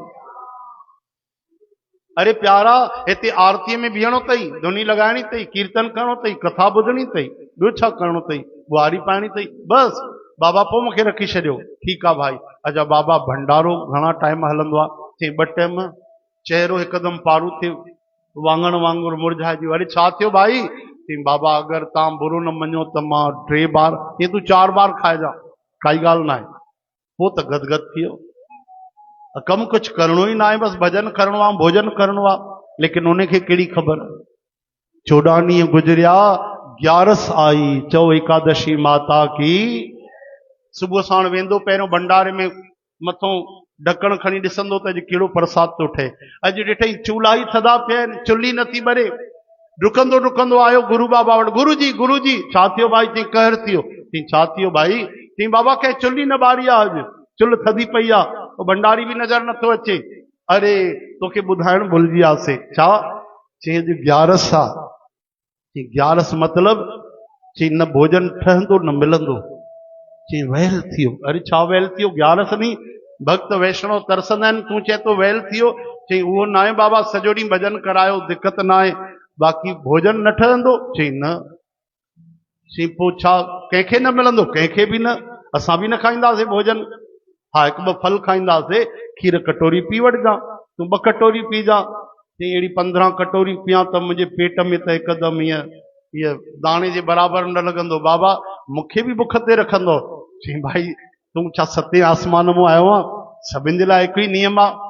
अरे प्यारा, हिते आरती में बीहणो अथई, धुनी लगाइणी अथई, कीर्तन करणो अथई, कथा ॿुधणी अथई, ॿियो छा करणो अथई, बुआरी पाइणी अथई, बस। बाबा पोइ मूंखे रखी छॾियो, ठीकु आहे भाई। अच्छा बाबा, भंडारो घणा टाइम हलंदो आहे? चई 2 टाइम। चेहरो हिकदमि पारू थियो, वांगण वांगुरु मुरझाइजी। अरे छा थियो भाई? चई बाबा, अगर तव्हां बुरो न मञो त मां 3 बार, ये तूं 4 बार खाइजा, काई ॻाल्हि न आहे। पोइ त गदगद थी वियो। कम कुछ करणो ही ना है, बस भजन करणो आहे, भोजन करणो आहे। लेकिन उनखे कहिड़ी ख़बर? 14 ॾींहं गुजरिया, 11 आई, चओ एकादशी माता की। सुबुह साण वेंदो, पहिरियों भंडारे में मथों ढकण खणी ॾिसंदो त अॼु कहिड़ो प्रसाद थो ठहे। अॼु ॾिठई चूल्हा ई थधा पिया आहिनि, चुल्ही नथी ॿरे। डुकंदो डुकंदो आयो गुरु बाबा वटि, गुरु जी छा थियो भाई? चई कहर थियो। चई छा थियो भाई? चई बाबा कंहिं चुल्ही न ॿारी आहे, अॼु चुल्ह थधी पई आहे, भंडारी भी नजर नथो अचे। अरे तोखे ॿुधाइण भुलिजी वियासीं। छा? चई अॼु 11 आहे। चई 11 मतलब? चई न भोजन ठहंदो न मिलंदो। चई वहल थियो। अरे छा वहल थियो? 11 ॾींहं भक्त वैष्णव तरसंदा आहिनि, तूं चए तो वहल थियो? चई उहो न आहे बाबा, सॼो ॾींहुं भजन करायो, दिक़त न आहे, बाक़ी भोजन न ठहंदो। चई न। चई पोइ छा कंहिंखे न मिलंदो? कंहिंखे बि न, असां बि न खाईंदासीं भोजन। हा 1-2 फल खाईंदासीं, खीर कटोरी पी वठजा, तूं 2 कटोरी पी जा। चई अहिड़ी 15 कटोरी पिया त मुंहिंजे पेट में त हिकदमि ईअं दाणे जे बराबरि न लॻंदो। बाबा मूंखे बि बुख ते रखंदो। चई भाई तूं छा 7 आसमान मां आयो आहे? सभिनि जे लाइ हिकु ई नियम आहे।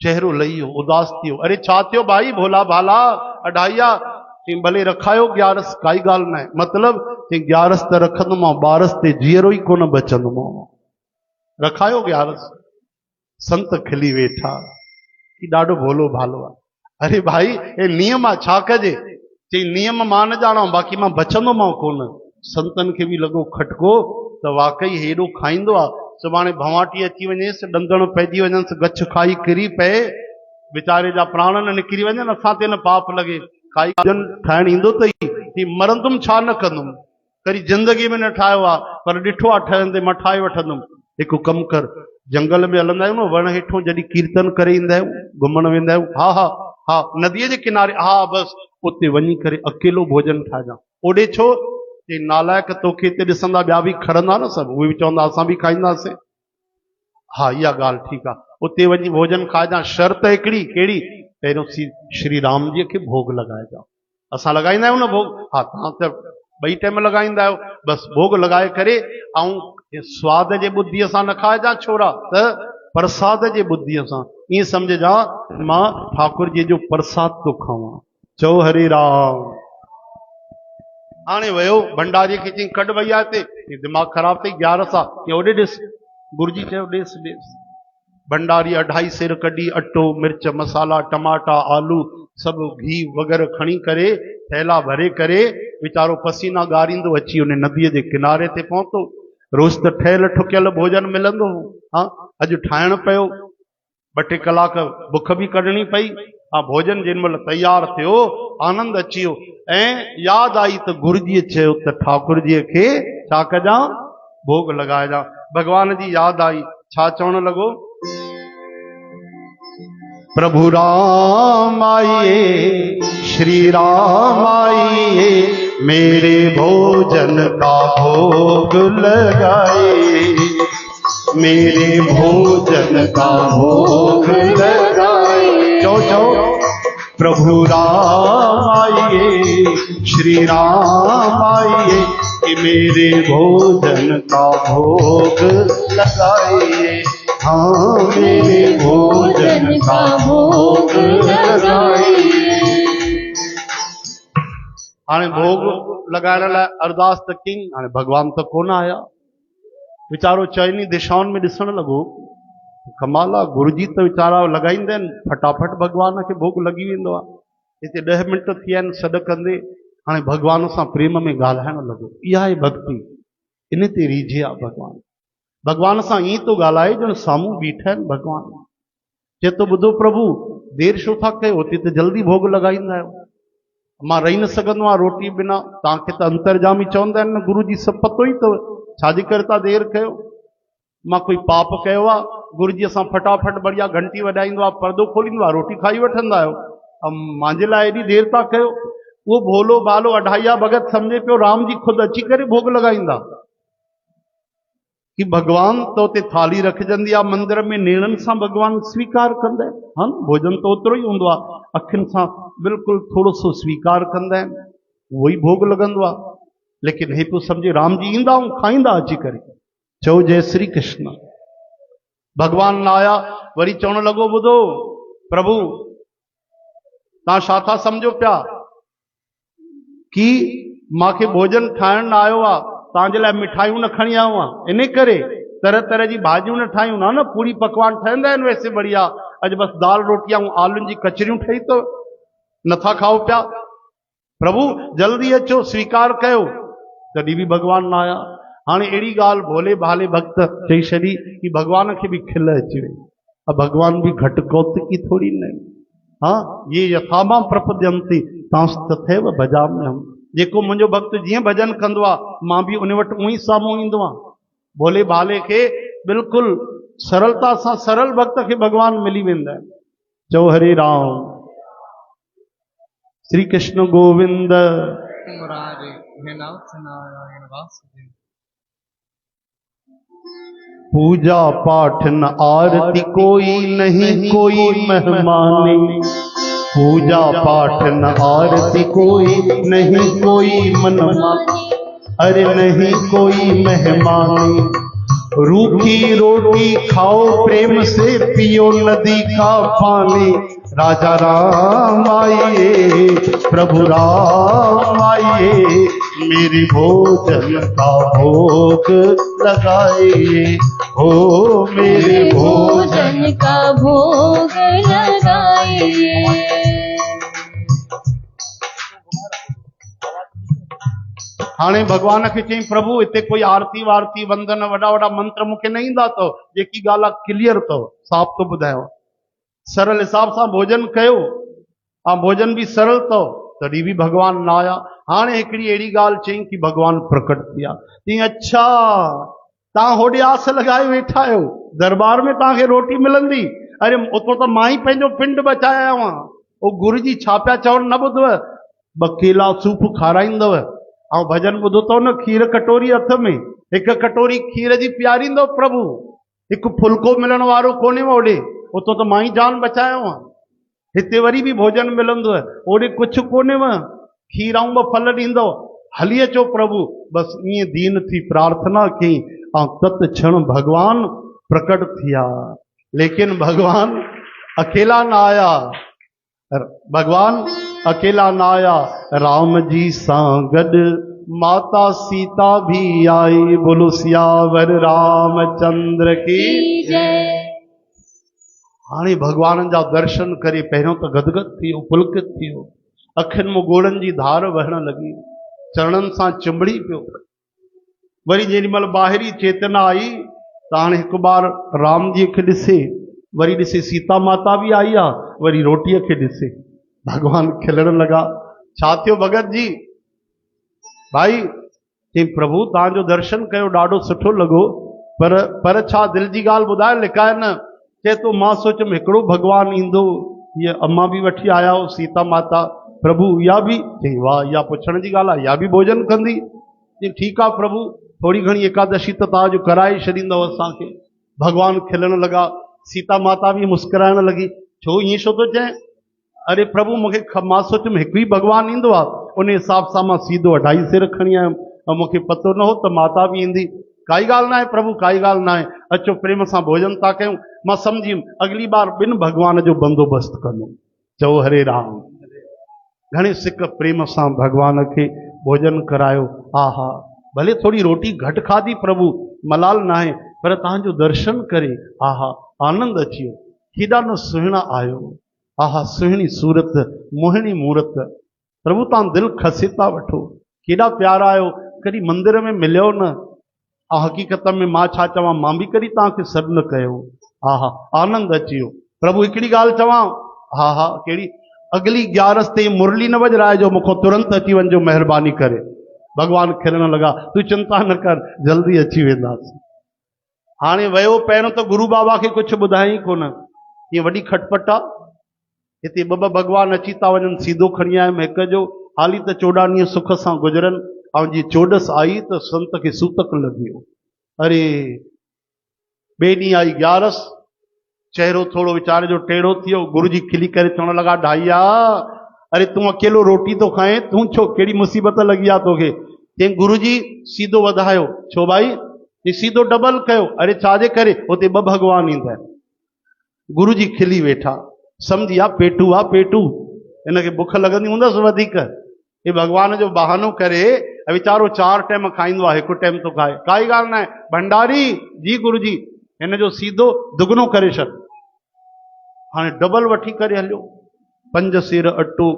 चेहरो लही वियो, उदास थी वियो। अरे छा थियो भाई? भोला भाला अढाईया। चई भले रखायो 11, काई ॻाल्हि न आहे। मतलब? चई 11 त रखंदोमांव, 12 ते जीअरो ई कोन बचंदोमांव, रखायो 11। संत खिली वेठा कि ॾाढो भोलो भालो आहे। अरे भाई हे नियम आहे, छा कजे? चई नियम मां न ॼाणा, बाक़ी मां बचंदोमांव कोन। संतन खे बि लॻो खटको त वाकई हेॾो खाईंदो आहे, सुभाणे भवाटी अची वञेसि, ॾंदण पइजी वञनि, गछ खाई किरी पए, वीचारे जा प्राण न निकिरी वञनि, असां ते न पाप लॻे। खाई भोजन ठाहिण ईंदो अथई, मरंदुमि छा न कंदुमि, करी ज़िंदगी में न ठाहियो आहे, पर ॾिठो आहे ठहंदे, मां ठाहे वठंदुमि। हिकु कमु कर, जंगल में हलंदा आहियूं न, वण हेठों जॾहिं कीर्तन करे ईंदा आहियूं, घुमण वेंदा आहियूं, हा हा हा, नदीअ जे किनारे, हा बस उते वञी करे अकेलो भोजन ठाहिजां। ओॾे छो? चई नालायक तोखे हिते ॾिसंदा ॿिया बि खणंदा न सभु, उहे बि चवंदा असां बि खाईंदासीं। हा इहा ॻाल्हि ठीकु आहे, उते वञी भोजन खाइजां। शर्त हिकिड़ी, कहिड़ी? पहिरियों श्री राम जी खे भोग लॻाइजां। असां लॻाईंदा आहियूं न भोग? हा तव्हां त 2 टाइम लॻाईंदा आहियो, बसि भोग लॻाए करे, ऐं स्वाद जे ॿुद्धीअ सां न खाइजां छोरा, त प्रसाद जे ॿुद्धीअ सां। ईअं सम्झजां मां ठाकुर जी जो प्रसाद थो खावां, चओ हरे राम। हाणे वियो भंडारी खे चई कढ भैया हिते, दिमाग़ ख़राब अथई 11 सां, ओॾे ॾिस। गुरुजी चयो ॾिस ॾिस। भंडारी 2.5 सेर कढी, अटो मिर्च मसाला टमाटा आलू सभु घी वग़ैरह खणी करे थैला भरे करे वीचारो पसीना ॻारींदो अची उन नदीअ जे किनारे ते पहुतो। रोज़ त ठहियल ठुकियल भोजन मिलंदो हो, हाँ अॼु ठाहिण पियो। 2-3 कलाक बुख बि कढणी पई। भोजन जेॾी महिल तैयार थियो आनंद अची वियो ऐं यादि आई त गुरुजीअ चयो त ठाकुर जीअ खे छा कजां, भोग लॻाइजां। भगवान जी यादि आई, छा चवण लॻो, प्रभु राम आइए श्री राम आइए मेरे भोजन का भोग लगाए, मेरे भोजन का भोग लगाए। चो चो प्रभु राम आइए श्री राम आइए कि मेरे भोजन का भोग लगाए, हाँ मेरे भोजन का भोग लगाए। हाणे भोग लगाइण लाइ अरदास त कई, हाणे भगवान त कोन आया। वीचारो चइनी दिशाउनि में ॾिसण लॻो, कमाल आहे, गुरुजी त वीचारा लॻाईंदा आहिनि, फटाफट भगवान खे भोग लॻी वेंदो आहे। हिते 10 मिंट थिया आहिनि सॾ कंदे, हाणे भगवान सां प्रेम में ॻाल्हाइण लॻो। इहा आहे भक्ति, इन ते रीझे आहे भगवान। भगवान सां ईअं थो ॻाल्हाए ॼण साम्हूं बीठा आहिनि। भगवान चए थो ॿुधो प्रभु देरि छो था कयो, हिते त जल्दी भोग लॻाईंदा आहियो, मां रही न सघंदो आहियां रोटी बिना। तव्हांखे त अंतर्जामी चवंदा आहिनि न गुरु जी, सभु पतो ई अथव, छाजे करे तव्हां देरि कयो। मां कोई पाप कयो आहे? गुरुजीअ सां फटाफट बढ़िया घंटी वॼाईंदो आहे, पर्दो खोलींदो आहे, रोटी खाई वठंदा आहियो, ऐं मुंहिंजे लाइ एॾी देरि था कयो। उहो भोलो भालो अढाइया भगत सम्झे पियो राम जी ख़ुदि अची करे भोग लॻाईंदा, कि भगवान तो ते थाली रखजंदी आहे मंदिर में, नेणनि सां भगवान स्वीकार कंदा आहिनि। हाँ भोजन तो ओतिरो ई हूंदो आहे, अखियुनि सां बिल्कुलु थोरो सो स्वीकार कंदा आहिनि, उहो ई भोग लॻंदो आहे। लेकिन हे पियो सम्झे राम जी ईंदा ऐं खाईंदा अची करे। चओ जय श्री कृष्ण। भगवान न आया, वरी चवण लॻो ॿुधो प्रभु तव्हां छा था सम्झो पिया कि मूंखे भोजन ठाहिण न आयो आहे, तव्हांजे लाइ मिठाइयूं न खणी आयो आहियां, इन करे तरह तरह जी भाॼियूं न ठाहियूं न पूरी पकवान ठहंदा आहिनि वैसे बढ़िया, अॼु बसि दाल रोटी ऐं आलूनि जी कचरियूं ठही अथव, नथा खाओ पिया। प्रभु जल्दी अचो, स्वीकार कयो। तॾहिं बि भगवान न आया। हाणे अहिड़ी ॻाल्हि भोले भाले भक्त चई छॾी कि भगवान खे बि खिल अची वई। अब भगवान बि घटि कौतुकी थोड़ी न। हाँ ये यथामां प्रपद्यन्ति तांस्तथैव भजाम्यहम्। जेको मुंहिंजो भक्त जीअं भजन कंदो आहे, मां बि उन वटि उअं ई साम्हूं ईंदो आहियां। भोले भाले खे बिल्कुलु सरलता सां सरल भक्त खे भगवान मिली वेंदा आहिनि। चओ हरे राम। श्री कृष्ण गोविंद मुरारे हे नाथ नारायण वासुदेव। पूजा पाठ न आरती कोई नहीं कोई मेहमानी, पूजा पाठ न आरती कोई नहीं कोई मनमानी, अरे नहीं कोई मेहमानी। रूखी रोटी खाओ प्रेम से, पियो नदी का पानी। राजा राम आइए प्रभु राम आइए, मेरी भोजन का भोग लगाइए, हो मेरे भोजन का भोग लगाइए। हाणे भगवान खे चई प्रभु हिते कोई आरती वारती वंदन वॾा वॾा मंत्र मूंखे न ईंदा अथव, जेकी ॻाल्हि आहे क्लियर अथव, साफ़ थो ॿुधायो। सरल हिसाब सां भोजन कयो, ऐं भोजन बि सरल अथव, तॾहिं बि भगवान न आया। हाणे हिकिड़ी अहिड़ी ॻाल्हि चई कि भगवान प्रकट थिया। चई अच्छा तव्हां होॾे आस लॻाए वेठा आहियो, दरबार में तव्हांखे रोटी मिलंदी, अरे उतो त मां ई पंहिंजो पिंड बचाया आहियां। उहो गुरु जी छा पिया चवनि न ॿुधव, 2 केला सूप खाराईंदव, ऐं भजन ॿुधो अथव न, खीर कटोरी हथ में, 1 कटोरी खीर जी पीआरींदो प्रभु, 1 फुल्को मिलण वारो कोन्हे होॾे, उतो त मां ई जान बचायो आहियां। हिते वरी बि भोजन मिलंदव, होॾे कुझु कोन्हेव, खीर ऐं 2 फल ॾींदो, हली अचो प्रभु। बसि ईअं दीन थी प्रार्थना कई ऐं तत क्षण भगवान प्रकट थिया। लेकिन भगवान अकेला न आया, भगवान अकेला ना आया, राम जी सां गॾु माता सीता भी आई। बोलो सियावर रामचंद्र की जय। हाणे भगवान जा दर्शन करे पहिरियों त गदगद थियो, पुलकित थियो, अखियुनि में गोड़नि जी धार वहण लगी, चरणनि सां चिंबड़ी पियो। वरी जेॾीमहिल ॿाहिरी चेतना आई त हाणे हिकु बार राम जी खे ॾिसे, वरी ॾिसे सीता माता भी आई आहे, वरी रोटीअ खे ॾिसे, भगवान खिलण लगा। छा थियो भगत जी? भाई चई प्रभु तव्हांजो दर्शन कयो ॾाढो सुठो लॻो, पर छा दिलि जी ॻाल्हि ॿुधाए लिकाए न? चए तो मां सोचम हिकिड़ो भगवान ईंदो, हीअ अम्मा भी वठी आया हो सीता माता, प्रभु इहा भी? चई वाह, इहा पुछण जी ॻाल्हि आहे, इहा भी भोजन कंदी? चई ठीकु आहे प्रभु, थोड़ी घणी एकादशी त तव्हांजो कराए छॾींदव असांखे। भगवान खिलण लगा, सीता माता भी मुस्कुराइण लगी। छो ईअं छो थो चए? अरे प्रभु मूंखे मां सोचम हिकु ई भगवान ईंदो आहे, उन हिसाब सां मां सीधो 2.5 सिर खणी आयुमि, ऐं मूंखे पतो न हो त माता भी ईंदी। काई ॻाल्हि न आहे प्रभु, काई ॻाल्हि न आहे, अचो प्रेम सां भोजन था कयूं। मां सम्झियुमि अगली बार ॿिनि भगवान जो बंदोबस्तु कंदुमि। चओ हरे राम। घणे सिक प्रेम सां भगवान खे भोजन करायो। आहा, भले थोड़ी रोटी घटि खाधी प्रभु, मलाल न आहे, पर तव्हांजो दर्शन करे आहा आनंद अची वियो। केॾा न सुहिणा आयो, आहा सुहिणी सूरत, मोहिणी मूरत, प्रभु तव्हां दिलि खसे था वठो, केॾा प्यारा आहियो। कॾहिं मंदिर में मिलियो न, हक़ीक़त में मां छा चवां, मां भी कॾहिं तव्हांखे सॾु न कयो। आहा आनंद अची वियो। प्रभु हिकिड़ी ॻाल्हि चवां, हा हा कहिड़ी? अगली 11 ते मुरली न वॼराइजो, मूंखां तुरंत अची वञिजो महिरबानी करे। भगवान खिलण लगा, तूं चिंता न कर, जल्दी अची वेंदासीं। हाणे वियो, पहिरियों त गुरु बाबा खे कुझु ॿुधाई कोन, हीअ वॾी खटपट आहे। हिते ॿ भगवान अची था वञनि, सीधो खणी आयुमि हिक जो, हाली त 14 ॾींहं सुख सां गुज़रनि, ऐं जीअं 14 आई त संत खे सूतक लॻी वियो। अरे ॿिए ॾींहुं आई 11, चेहरो थोड़ो वीचारे जो टेढ़ो थियो। गुरु जी खिली करे चवण लगा, ढाईया अरे तूं अकेलो रोटी तो खाए, तूं छो, कहिड़ी मुसीबत लगी आहे तोखे? चई गुरु जी सीधो वधायो। छो भाई? ये सीधो डबल कयो। अरे छाजे करे? उते 2 भगवान ईंदा आहिनि। गुरु जी खिली वेठा, समझी आ पेटू आ पेटू, इनखे बुख लॻंदी हूंदसि वधीक, ये भगवान जो बहानो करे वीचारो 4 टाइम खाईंदो आहे, 1 टाइम तो खाए, काई ॻाल्हि न आहे। भंडारी जी गुरु जी हिन जो सीधो दुगनो करे छॾ। हाणे डबल वठी करे हलियो, 5 सेर अटो,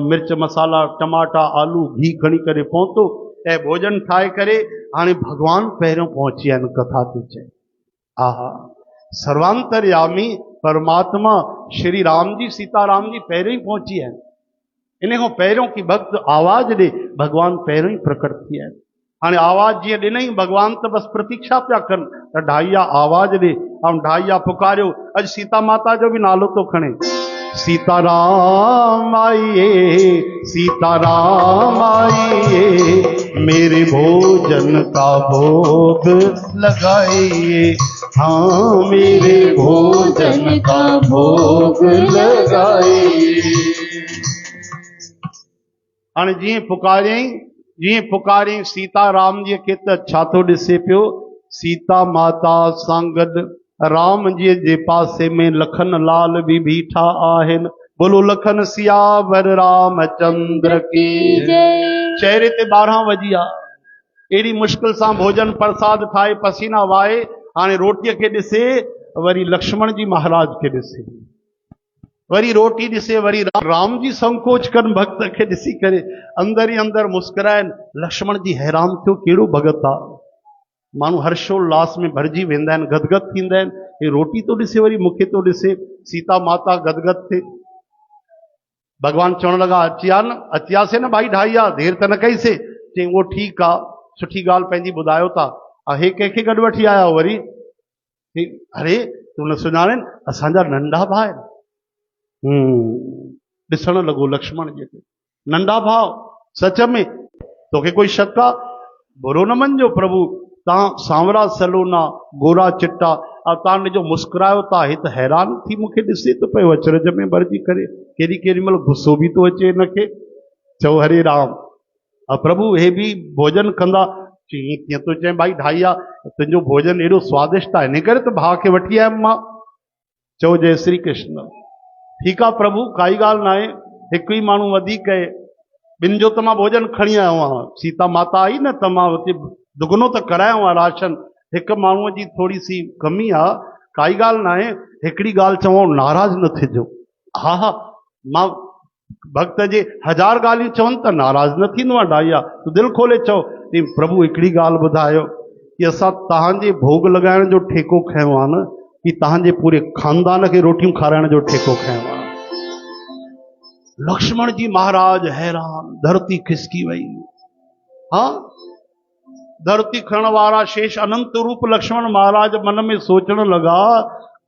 मिर्च मसाला, टमाटा, आलू, घी खणी करे पहुतो ऐं भोजन ठाहे करे हाणे भगवान पहिरियों पहुची आहिनि। कथा थी चए, आहा सर्वांतरयामी परमात्मा श्री राम जी सीताराम जी पहिरियों ही पहुची आहिनि। इन खां पहिरियों की भक्त आवाज ॾे, भगवान पहिरियों ही प्रकट थी आहिनि। हाणे आवाज जीअं ॾिनई, भगवान त बसि प्रतीक्षा पिया कनि त ढाईया आवाज ॾे, ऐं ढाईया पुकारियो। अॼु सीता माता जो बि नालो थो खणे, सीताराम आइए, सीताराम आइए, मेरे भोजन का भोग लगाइए, हाँ मेरे भोजन का भोग लगाइए। हाणे जीअं पुकारियईं सीताराम जी खे त छा थो ॾिसे पियो, सीता माता सां गॾु राम जी जे पासे में लखन लाल भी बीठा आहिनि। बोलो लखन सियावर रामचंद्र की जय। चेहरे ते 12 वजी आ, एड़ी मुश्किल सां भोजन प्रसाद ठाहे पसीना वाए, हाणे रोटीअ खे ॾिसे, वरी लक्ष्मण जी महाराज खे ॾिसे, वरी रोटी ॾिसे, वरी राम जी संकोच कनि भक्त खे ॾिसी करे, अंदर ही अंदर मुस्कुराइनि। लक्ष्मण जी हैरान थियो, कहिड़ो भगत आहे। माण्हू हर्षोल्लास में भरिजी वेंदा आहिनि, गदगद थींदा आहिनि। हे रोटी तो ॾिसे, वरी मूंखे तो ॾिसे। सीता माता गदगद थे। भगवान चवण लगा, अचियासीं न भाई ढाईया, देर त न कईसे? चई उहो ठीकु आहे, सुठी ॻाल्हि पंहिंजी ॿुधायो था। हे कंहिंखे गॾु वठी आया हो वरी? अरे तूं न सुञाणनि, असांजा नंढा भाउ आहिनि। ॾिसण लॻो लक्ष्मण जे खे, नंढा भाउ, सच में तोखे कोई शक आहे? बुरो न मञिजो प्रभु, तव्हां सांवरा सलोना, गोरा चिट्टा, तव्हां ॾिजो मुस्कुरायो था। हे त हैरान थी मूंखे ॾिसे थो पियो, अचरज में भरिजी करे, केॾी महिल गुस्सो बि थो अचे हिनखे। चओ हरे राम। प्रभु हे बि भोजन कंदा? चई कीअं थो चए भाई ढाईया, तुंहिंजो भोजन एॾो स्वादिष्ट आहे, इन करे त भाउ खे वठी आयमि मां। चओ जय श्री कृष्ण। ठीक आहे प्रभु, काई ॻाल्हि न आहे, हिकु ई माण्हू वधीक आहे, ॿिनि जो त मां भोजन खणी आयो आहियां, सीता माता आई न त मां हुते दुगनो त करायो आहे राशन, हिकु माण्हूअ जी थोड़ी सी कमी आहे, काई ॻाल्हि न आहे, हिकिड़ी ॻाल्हि चवां, नाराज़ न थिजो। हा हा, मां भक्त जे 1000 ॻाल्हियूं चवनि त नाराज़ न थींदो आहे डाइया, तूं दिलि खोले चओ। प्रभु हिकिड़ी ॻाल्हि ॿुधायो कि असां तव्हांजे भोग लॻाइण जो ठेको खयो आहे न, कि तव्हांजे पूरे खानदान खे रोटियूं खाराइण जो ठेको खयो आहे। लक्ष्मण जी महाराज हैरान, धरती खिसकी वई। हाँ, धरती खरण वारा शेष अनंत रूप लक्ष्मण महाराज मन में सोचण लगा,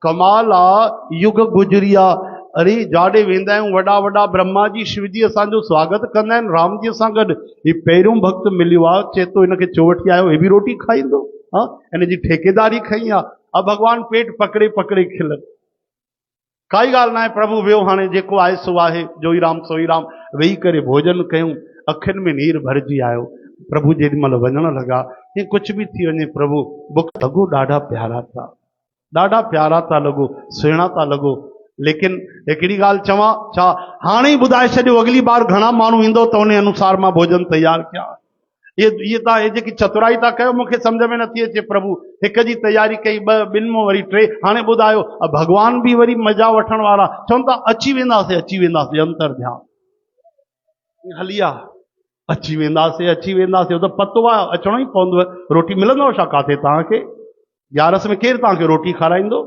कमाल आ, युग गुजरिया, अरे जाॾे वेंदा आहियूं वॾा वॾा ब्रह्मा जी शिव जी असांजो स्वागत कंदा आहिनि राम जी सां गॾु, ही पहिरियों भक्त मिलियो आहे, चए थो हिनखे छो वठी आयो, हे बि रोटी खाईंदो। हाँ, हिन जी ठेकेदारी खई आहे। अब भगवान पेट पकड़े पकड़े खिलन, काई ॻाल्हि न आहे प्रभु वियो, हाणे जेको आहे सो आहे, जोई राम सोई राम, वेही करे भोजन कयूं, अखियुनि में नीर भरिजी आयो। प्रभु जेॾी महिल वञण लॻा, हे कुझु बि थी वञे प्रभु, बुख लॻो ॾाढा प्यारा था, ॾाढा प्यारा था लॻो, सुहिणा था लॻो, लेकिन हिकिड़ी ॻाल्हि चवां, छा हाणे ई ॿुधाए छॾियो अगली बार घणा माण्हू ईंदो त उन अनुसार मां भोजन तयारु कयां। ये तव्हां हे जेकी चतुराई था कयो मूंखे सम्झ में नथी अचे प्रभु, हिक जी तयारी कई, ॿिनि मां वरी 3, हाणे ॿुधायो। भगवान बि वरी मज़ा वठण वारा, चवनि था अची वेंदासीं अंतर ध्यान हली आ, अची वेंदासीं, उहो त पतो आहे अचणो ई पवंदो। रोटी मिलंदव छा काथे तव्हांखे? ग्यारस में केरु तव्हांखे रोटी खाराईंदो?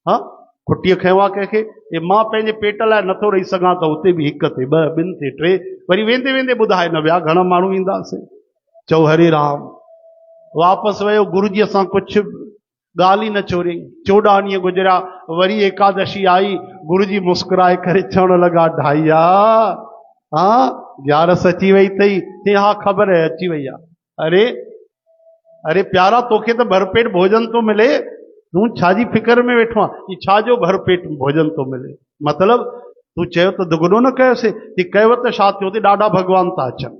हाँ, खुटीअ खयो आहे कंहिंखे? मां पंहिंजे पेट लाइ नथो रही सघां त उते बि 1 ते 2, 2 ते 3, वरी वेंदे वेंदे ॿुधाए न विया घणा माण्हू ईंदासीं। चओ हरे राम, वापसि वियो गुरुजीअ सां, कुझु ॻाल्हि ई न चोरियईं। 14 ॾींहं गुज़रिया, वरी एकादशी आई, गुरुजी मुस्कुराए करे चवण लॻा, ढाईया हाँ ग्यारस अची वई अथई? चई हा ख़बर है अची वई आहे। अरे प्यारा, तोखे त भरपेट भोजन तो मिले, तूं छाजी फिकर में वेठो आहे? छा जो भरपेट भोजन तो मिले? मतलब तूं चयो त दुगनो न कयोसीं, कि कयो त छा थियो? ॾाढा भगवान था अचनि,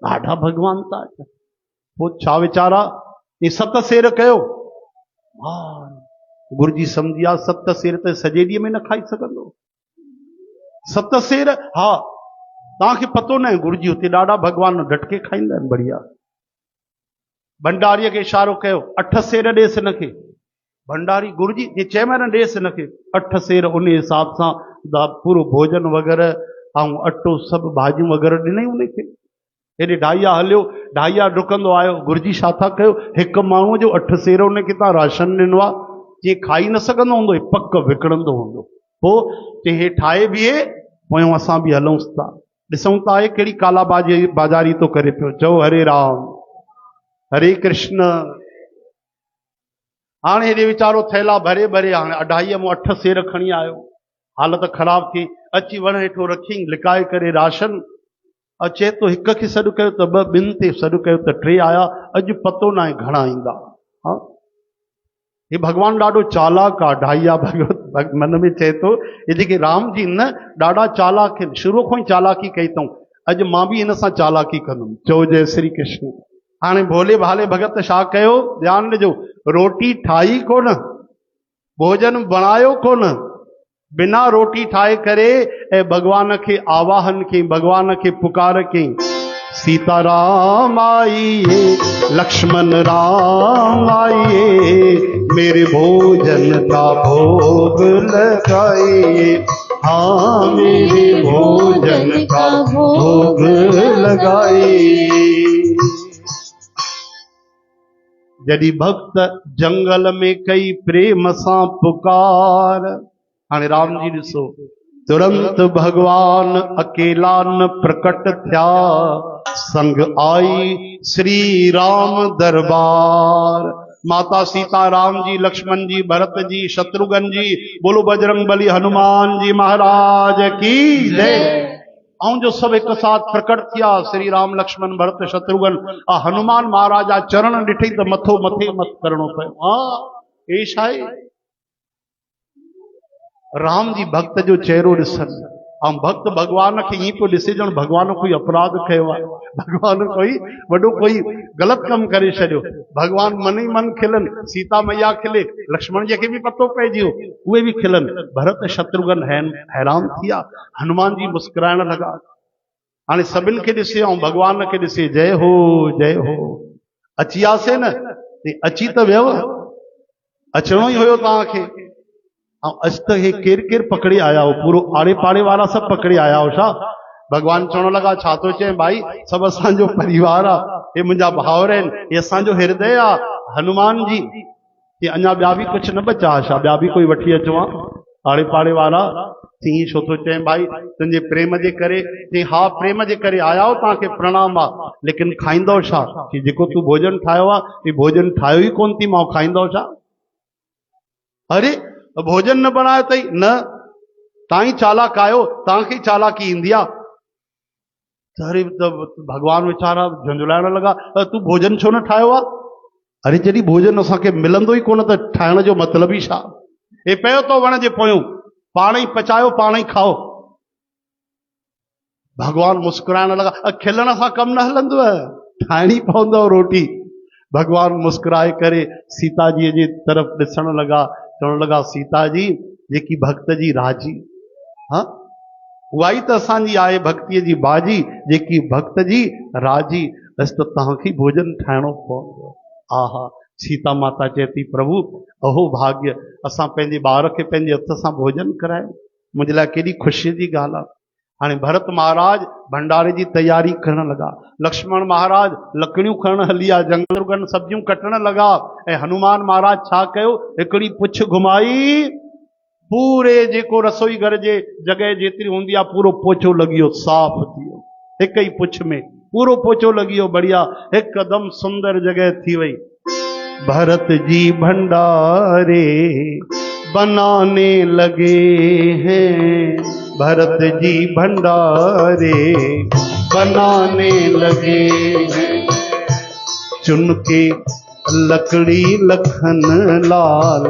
ॾाढा भगवान था अचनि। पोइ छा वीचारा, ये 7 सेर कयो। हाँ, गुरुजी सम्झी विया 7 सेर त सॼे ॾींहं में न खाई सघंदो। 7 सेर, हा तव्हांखे पतो न आहे, गुरुजी हुते ॾाढा भगवान डटके खाईंदा आहिनि, बढ़िया। भंडारीअ खे इशारो कयो, 8 सेर ॾेसि हिनखे। भंडारी गुरुजी जे चयोमांइ न ॾेसि हिनखे 8 सेर, उन हिसाब सां पूरो भोजन वग़ैरह ऐं अटो सभु भाॼियूं वग़ैरह ॾिनई उनखे। हेॾे ढाईया हलियो, ढाईया डुकंदो आयो, गुरुजी छा था कयो? हिकु माण्हूअ जो 8 सेर उनखे तव्हां राशन ॾिनो आहे, जे खाई न सघंदो हूंदो, पक विकिणंदो हूंदो। पोइ चई हे ठाहे बीहे, पोइ असां बि हलूंसि था, ॾिसूं था हे कहिड़ी काला बाज़ारी तो करे पियो। चओ हरे राम हरे कृष्ण। हाणे हेॾे वीचारो थैला भरे भरे हाणे अढाईअ मां 8 सेर खणी आयो, हालत ख़राब थी, अची वण हेठो रखी लिकाए करे राशन। चए तो हिक खे सॾु कयो त 2, 2 ते सॾु कयो त 3 आया, अॼु पतो न आहे घणा ईंदा। हाँ, हे भगवान ॾाढो चालाक आहे। ढाईया भगवत मन में चए तो, ये जेके राम जी न ॾाढा चालाक आहिनि, शुरू खां ई चालाकी कई अथऊं, अॼु मां बि हिन सां चालाकी कंदुमि। चओ जय श्री कृष्ण। हाणे भोले भाले भगत छा कयो? ध्यानु ॾिजो, रोटी ठाही कोन, भोजन बनायो कोन, बिना रोटी ठाहे करे ऐं भगवान के आवाहन कई, भगवान के पुकार कई। सीताराम आइए, लक्ष्मण राम आइए, मेरे भोजन का भोग लगाइए। हाँ, मेरे भोजन का भोग लगाइए। जॾहिं भक्त जंगल में कई प्रेम सां पुकार, हाणे राम जी ॾिसो, तुरंत भगवान अकेला न प्रकट थिया, संग आई श्री राम दरबार। माता सीता, राम जी, लक्ष्मण जी, भरत जी, शत्रुघ्न जी, बोलो बजरंग बली हनुमान जी महाराज की जय। ऐं जो सभु एक साथ प्रकट थिया, श्री राम लक्ष्मण भरत शत्रुघ्न, हनुमान महाराज जा चरण ॾिठई त मथो मथे मत करणो पियो। हाँ, एश आहे राम जी भक्त जो चेहरो ॾिसनि। ऐं भक्त भगवान खे ईअं पियो ॾिसे ॼण भगवान कोई अपराध कयो आहे, भगवान कोई वॾो कोई ग़लति कमु करे छॾियो। भगवान मन ई मन खिलन, सीता मैया खिले, लक्ष्मण जी खे बि पतो पइजी वियो, उहे बि खिलन। भरत शत्रुघ्न हैरान थी विया, हनुमान जी मुस्कुराइण लॻा। हाणे सभिनि खे ॾिसे ऐं भगवान खे ॾिसे, जय हो जय हो। अची वियासीं न, अची त वियो, अचणो ई हुयो तव्हांखे। ऐं अॼु त हे केरु केरु पकड़े आया हो, पूरो आड़े पाड़े वारा सभु पकड़े आया हो छा? भगवान चवण लॻा, छा थो चए भाई, सभु असांजो परिवार आहे, हे मुंहिंजा भाउर आहिनि, हे असांजो हृदय आहे हनुमान जी। हे अञा ॿिया बि कुझु न बचा छा? ॿिया बि कोई वठी अचो आहे? आड़े पाड़े वारा तीअं छो थो चए भाई, तुंहिंजे प्रेम जे करे? हा, प्रेम जे करे आया हो, तव्हांखे प्रणाम आहे, लेकिन खाईंदव छा? कि जेको तूं भोजन ठाहियो आहे, हे भोजन ठाहियो ई कोन थी मां, खाईंदव छा? अरे भोजन न बनायो अथई? न, तव्हां ई चालाक आहियो, तव्हांखे चालाकी ईंदी आहे। अरे भगवान वीचारा झंझुलाइण लॻा, तूं भोजन छो न ठाहियो आहे? अरे जॾहिं भोजन असांखे मिलंदो ई कोन त ठाहिण जो मतिलबु ई छा? हे पियो तो वण जे पोयूं, पाण ई पचायो, पाण ई खाओ। भगवान मुस्कुराइण लॻा, खिलण सां कमु न हलंदव, ठाहिणी पवंदव रोटी। भगवान मुस्कुराए करे सीता जी जे तरफ़ ॾिसण लॻा, चवण लॻा, सीता जी जेकी भक्त जी राजी, हाँ उहा ई त असांजी आहे भक्तीअ जी बाजी, जेकी भक्त जी राजी। बसि त तव्हांखे भोजन ठाहिणो पवंदो। आहा, सीता माता चए थी, प्रभु अहो भाग्य, असां पंहिंजे ॿार खे पंहिंजे हथ सां भोजन कराए, मुंहिंजे लाइ केॾी ख़ुशीअ जी ॻाल्हि आहे। हाणे भरत महाराज भंडारे जी तयारी करण लॻा, लक्ष्मण महाराज लकड़ियूं खणण हली विया, शत्रुघ्न सब्जियूं कटण लॻा, ऐं हनुमान महाराज छा कयो, हिकिड़ी पुछ घुमाई, पूरे जेको रसोई घर जे जॻह जेतिरी हूंदी आहे पूरो पोचो लॻी वियो, साफ़ थी वियो, हिक ई पुछ में पूरो पोचो लॻी वियो, बढ़िया हिकदमि सुंदर जॻह थी वई। भरत जी भंडारे बनाने लगे हैं, भरत जी भंडारे बनाने लगे हैं, चुन के लकड़ी लखन लाल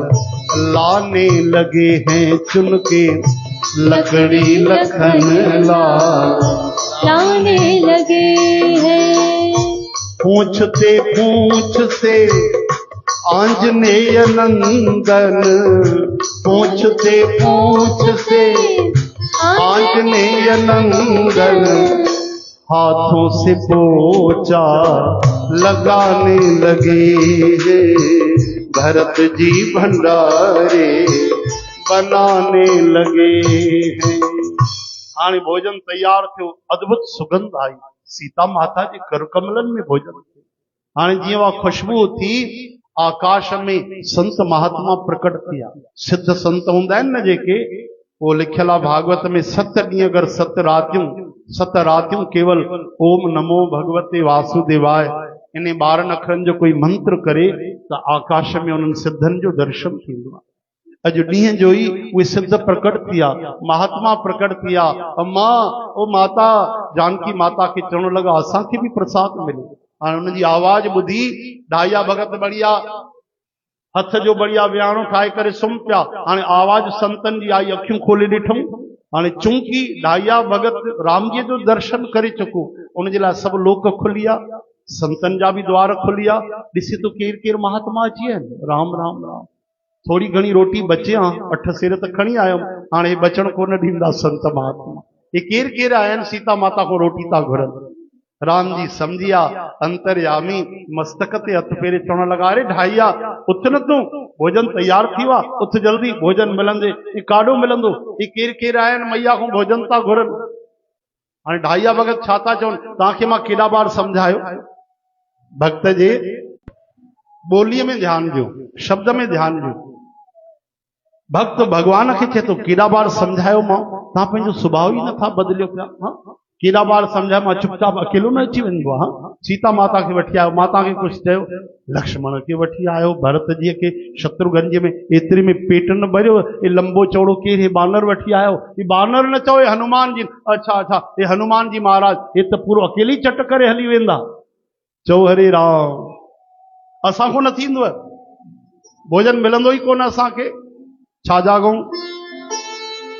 लाने लगे हैं, चुन के लकड़ी लखन लाल लाने लगे हैं। पूछते पूछ से आंजनेय नंदन, पूछते पूछ से आंजनेय नंदन, हाथों से पोचा लगाने लगे हैं, भरत जी भंडारे बनाने लगे हैं। हाणे भोजन तैयार थियो, अद्भुत सुगंध आई, सीता माता जे कर कमलन में भोजन थियो। हाणे जीअं उहा खुशबू थी, आकाश में संत महात्मा प्रकट थिया, सिद्ध संत हूंदा आहिनि न जेके, वो लिखियल आहे भागवत में, 7 ॾींहं अगरि 7 रातियूं केवल ओम नमो भगवते वासुदेवाय इन 12 अखरनि जो कोई मंत्र करे त आकाश में उन्हनि सिद्धनि जो दर्शन थींदो आहे। अॼु ॾींहं जो ई उहे सिद्ध प्रकट थिया, महात्मा प्रकट थिया। मां ओ माता जानकी माता खे चवण लॻा, असांखे बि प्रसाद मिले। हाणे हुन जी आवाज़ ॿुधी ढाईया भगत बढ़िया हथ जो बढ़िया वियाणो ठाहे करे सुम्ही पिया। हाणे आवाज़ संतनि जी आई, अखियूं खोले ॾिठूं, हाणे चूंकि ढाईया भगत राम जी जो दर्शन करे चुको, उनजे लाइ सभु लोक खुली विया, संतनि जा बि द्वार खुली विया। ॾिसे तो केरु केरु महात्मा अची विया आहिनि, राम राम राम। थोड़ी घणी रोटी बचे हा, 8 सेर त खणी आयुमि, हाणे बचण कोन ॾींदा संत महात्मा। हे केरु केरु आया आहिनि सीता माता को रोटी था घुरनि। राम जी समझिया, अंतर्यामी मस्तक ते हथ फेरे चवण लॻा, अरे ढाईया उथ न तूं, भोजन तैयार थी वियो, उथ जल्दी, भोजन मिलंदे। ही काॾो मिलंदो? ही केरु केरु आया आहिनि मैया खां भोजन था घुरनि। हाणे ढाईया भगत छा था चवनि, तव्हांखे मां केॾा बार सम्झायो, भक्त जे ॿोलीअ में ध्यानु ॾियो, शब्द में ध्यानु ॾियो। भक्त भगवान खे चए थो, केॾा बार सम्झायो मां, तव्हां पंहिंजो सुभाउ ई नथा बदिलियो पिया। केॾा बार सम्झायो मां, चुपचाप अकेलो न अची वञिबो आहे। सीता माता खे वठी आयो, माता खे कुझु चयो, लक्ष्मण खे वठी आयो, भरत जीअ खे शत्रुघ्न में एतिरे में पेट न भरियो, हे लंबो चौड़ो केरु, हे बानर वठी आयो। हे बानर न चओ, हे हनुमान जी। अच्छा अच्छा, हे हनुमान जी महाराज, हे त पूरो अकेली चट करे हली वेंदा। चओ हरे राम, असां को न थींदो, भोजन मिलंदो ई कोन असांखे, छा जागऊं।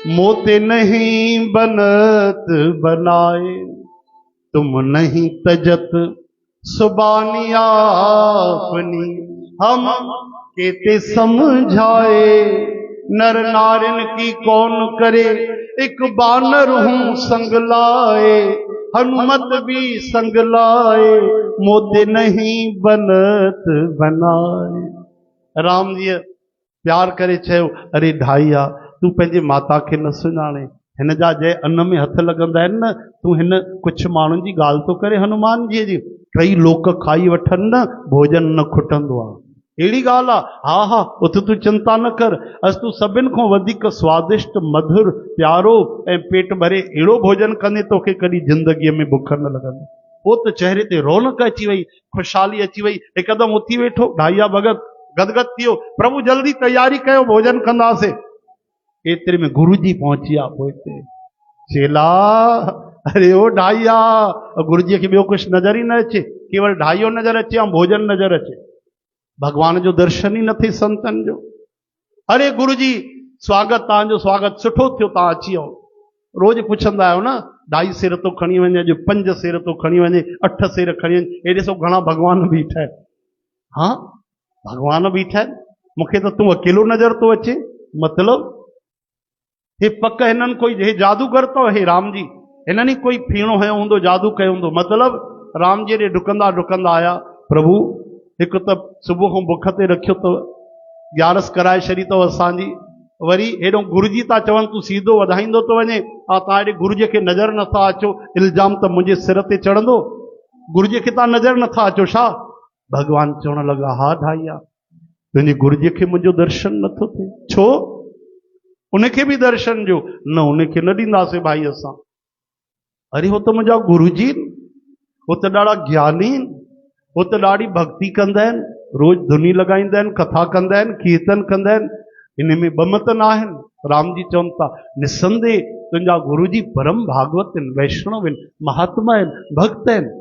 मोते नहीं बनत बनाए, तुम नहीं तजत सुबानी अपनी, हम केते समझाए, नर नारिन की कौन करे, एक बानर हूं संग लाए, हनुमत भी संग लाए, मोते नहीं बनत बनाए। राम जी प्यार करे चयो, अरे ढाईया तू पंहिंजे माता खे न सुञाणे, हिन जा जंहिं अन्न में हथ लॻंदा आहिनि न, तू हिन कुझु माण्हुनि जी ॻाल्हि तो करे हनुमान जी जी, कई लोक खाई वठनि न भोजन न खुटंदो आहे, अहिड़ी ॻाल्हि आहे। हा हा उथ तूं चिंता न कर, अस तूं सभिनि खां वधीक स्वादिष्ट मधुर प्यारो ऐं पेट भरे अहिड़ो भोजन कंदे तोखे कॾहिं ज़िंदगीअ में बुख न लॻंदी। पोइ त चेहरे ते रौनक अची वई, ख़ुशहाली अची वई, हिकदमि उथी वेठो ढाईया भगत गदगद थियो, प्रभु जल्दी तैयारी कयो भोजन कंदासीं। एतिरे में गुरु जी पहुची आ पोइ हिते, चेला अरे ओ ढाईया, गुरु जी खे ॿियो कुझु नज़र ई न अचे, केवल ढाईयो नज़र अचे ऐं भोजन नज़र अचे, भगवान जो दर्शन ई न थिए संतन जो। अरे गुरु जी स्वागत, तव्हांजो स्वागत सुठो थियो, तव्हां अची वियो। रोज पुछंदा आहियो न, 2.5 सेर तो खणी वञे, अॼु 5 सेर तो खणी वञे, 8 सेर खणी वञे, हे ॾिसो घणा भगवान बीठा आहिनि। हाँ भगवान बीठा आहिनि, मूंखे त तूं अकेलो नज़र तो अचे, मतलब हे पक हिननि कोई हे जादूगर तो, हे राम जी हिननि कोई फीणो हयो हूंदो, जादू कयो हूंदो। मतलब राम जी ॾे डुकंदा डुकंदा आया, प्रभु हिकु त सुबुह खां बुख ते रखियो अथव, ग्यारस कराए छॾी अथव असांजी, वरी हेॾो गुरु जी था चवनि तूं सीधो वधाईंदो तो वञे, तव्हां हेॾे गुरु जी खे नज़र नथा अचो, इल्ज़ाम त मुंहिंजे सिर ते चढ़ंदो, गुरु जी खे तव्हां नज़र नथा अचो छा? भगवान चवण लॻा, हा ढाईया तुंहिंजे गुरु जी खे मुंहिंजो दर्शन नथो थिए, छो? उनखे बि दर्शन ॾियो, न उनखे न ॾींदासीं भाई असां। अरे हो त मुंहिंजा गुरु जी, हो त ॾाढा ज्ञानी, हो त ॾाढी भक्ति कंदा आहिनि, रोज़ धुनी लॻाईंदा आहिनि, कथा कंदा आहिनि, कीर्तन कंदा आहिनि, इन में ॿ मत न आहिनि। राम जी चवनि था, निसंदेह तुंहिंजा गुरु जी परम भागवत आहिनि, वैष्णव आहिनि, महात्मा आहिनि, भक्त आहिनि,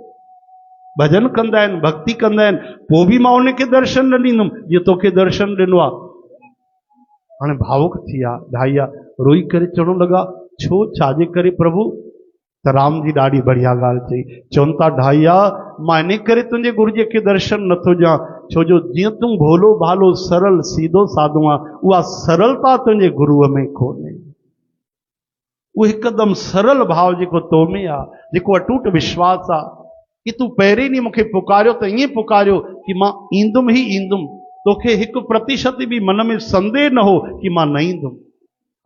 भजन कंदा आहिनि, भक्ति कंदा आहिनि, पोइ बि मां उनखे दर्शन न ॾींदुमि जीअं तोखे दर्शन ॾिनो आहे। हाणे भावुक थी विया ढाईया, रोई करे चवण लॻा, छो छाजे करे प्रभु? त राम जी ॾाढी बढ़िया ॻाल्हि चई, चवनि था ढाईया मां इन करे तुंहिंजे गुरु जी खे दर्शन नथो ॾियां, छो जो जीअं तूं भोलो भालो सरल सीधो साधो आहे, उहा सरलता तुंहिंजे गुरुअ में कोन्हे। उहो हिकदमि सरल भाव जेको तो में आहे, जेको अटूट विश्वास आहे, कि तूं पहिरीं ॾींहुं मूंखे पुकारियो त ईअं पुकारियो कि मां ईंदुमि ई ईंदुमि, तोखे 1% बि मन में संदेह न हो कि मां न ईंदुमि।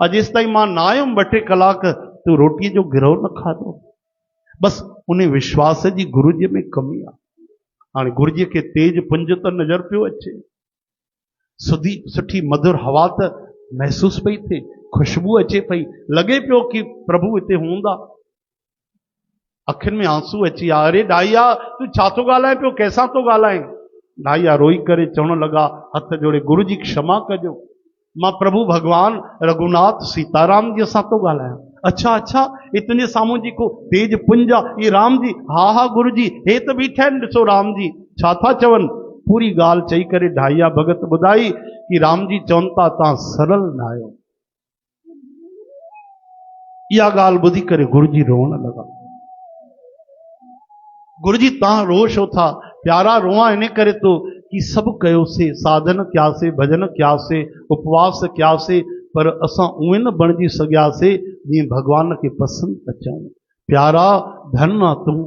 अॼु जेसि ताईं मां न आयुमि 2-3 कलाक, तूं रोटीअ जो गिरहो न खाधो, बसि उन विश्वास जी गुरु जी में कमी आहे। हाणे गुरु जी खे तेज पुंज त नज़र पियो अचे, सुठी मधुर हवा त महसूस पई थिए, खुशबू अचे पई, लॻे पियो कि प्रभु हिते हूंदा। अखियुनि में आंसू अची विया, अरे ढाईया तूं छा थो ॻाल्हाए पियो, कंहिंसां थो ॻाल्हाए? ढाईया रोई करे चवण लॻा, हथ जोड़े, गुरु जी क्षमा कजो, मां प्रभु भगवान रघुनाथ सीताराम जी सां थो ॻाल्हायां। अच्छा अच्छा, ये तुंहिंजे साम्हूं जेको तेज पुंज आहे, ये राम जी? हा हा गुरु जी, हे त बीठा आहिनि, ॾिसो राम जी छा था चवनि। पूरी ॻाल्हि चई करे ढाईया भगत ॿुधाई कि राम जी चवनि था, तव्हां सरल न आहियो। इहा ॻाल्हि ॿुधी करे गुरु जी रोअण लॻा। गुरु जी तव्हां रो छो था? प्यारा रोआ इन करे तो कि सभु कयोसीं, साधन कयासीं, भजन कयासीं, उपवास कयासीं, पर असां उहे न बणिजी सघियासीं जीअं भगवान खे पसंदि अचूं। प्यारा धन आहे तूं,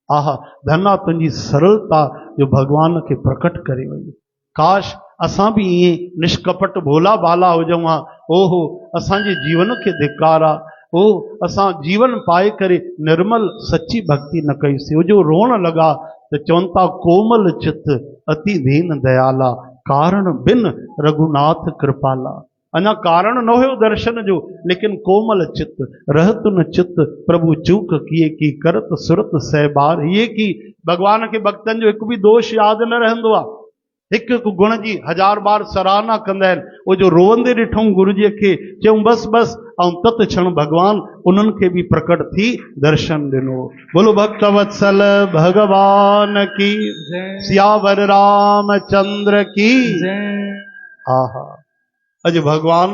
आह धन आहे तुंहिंजी सरलता जो भगवान खे प्रकट करे वई। काश असां बि ईअं निष्कपट भोला भाला हुजूं हा। ओहो असांजे जीवन खे धिकार आहे, ओ असां जीवन पाए करे निर्मल सच्ची भक्ति न कईसीं। जो रोअण लॻा त चवनि था, कोमल चित अति दीन दयाला, कारण बिन रघुनाथ कृपाला। अञा कारण न हुयो दर्शन जो, लेकिन कोमल चित, रहत न चित प्रभु चूक किए की, करत सुरत सहबार ये की। भगवान के भक्तन जो एक भी दोष याद न रहंदो आहे, हिकु हिकु गुण जी 1000 बार सराहना कंदा आहिनि। वो जो रोवंदे ॾिठूं गुरु जी खे, चयूं बस बस, ऐं तत क्षण भगवान उन्हनि खे बि प्रकट थी दर्शन ॾिनो। बोलो भक्त वत्सल भगवान की, सियावर रामचंद्र की। हा हा, अॼु भगवान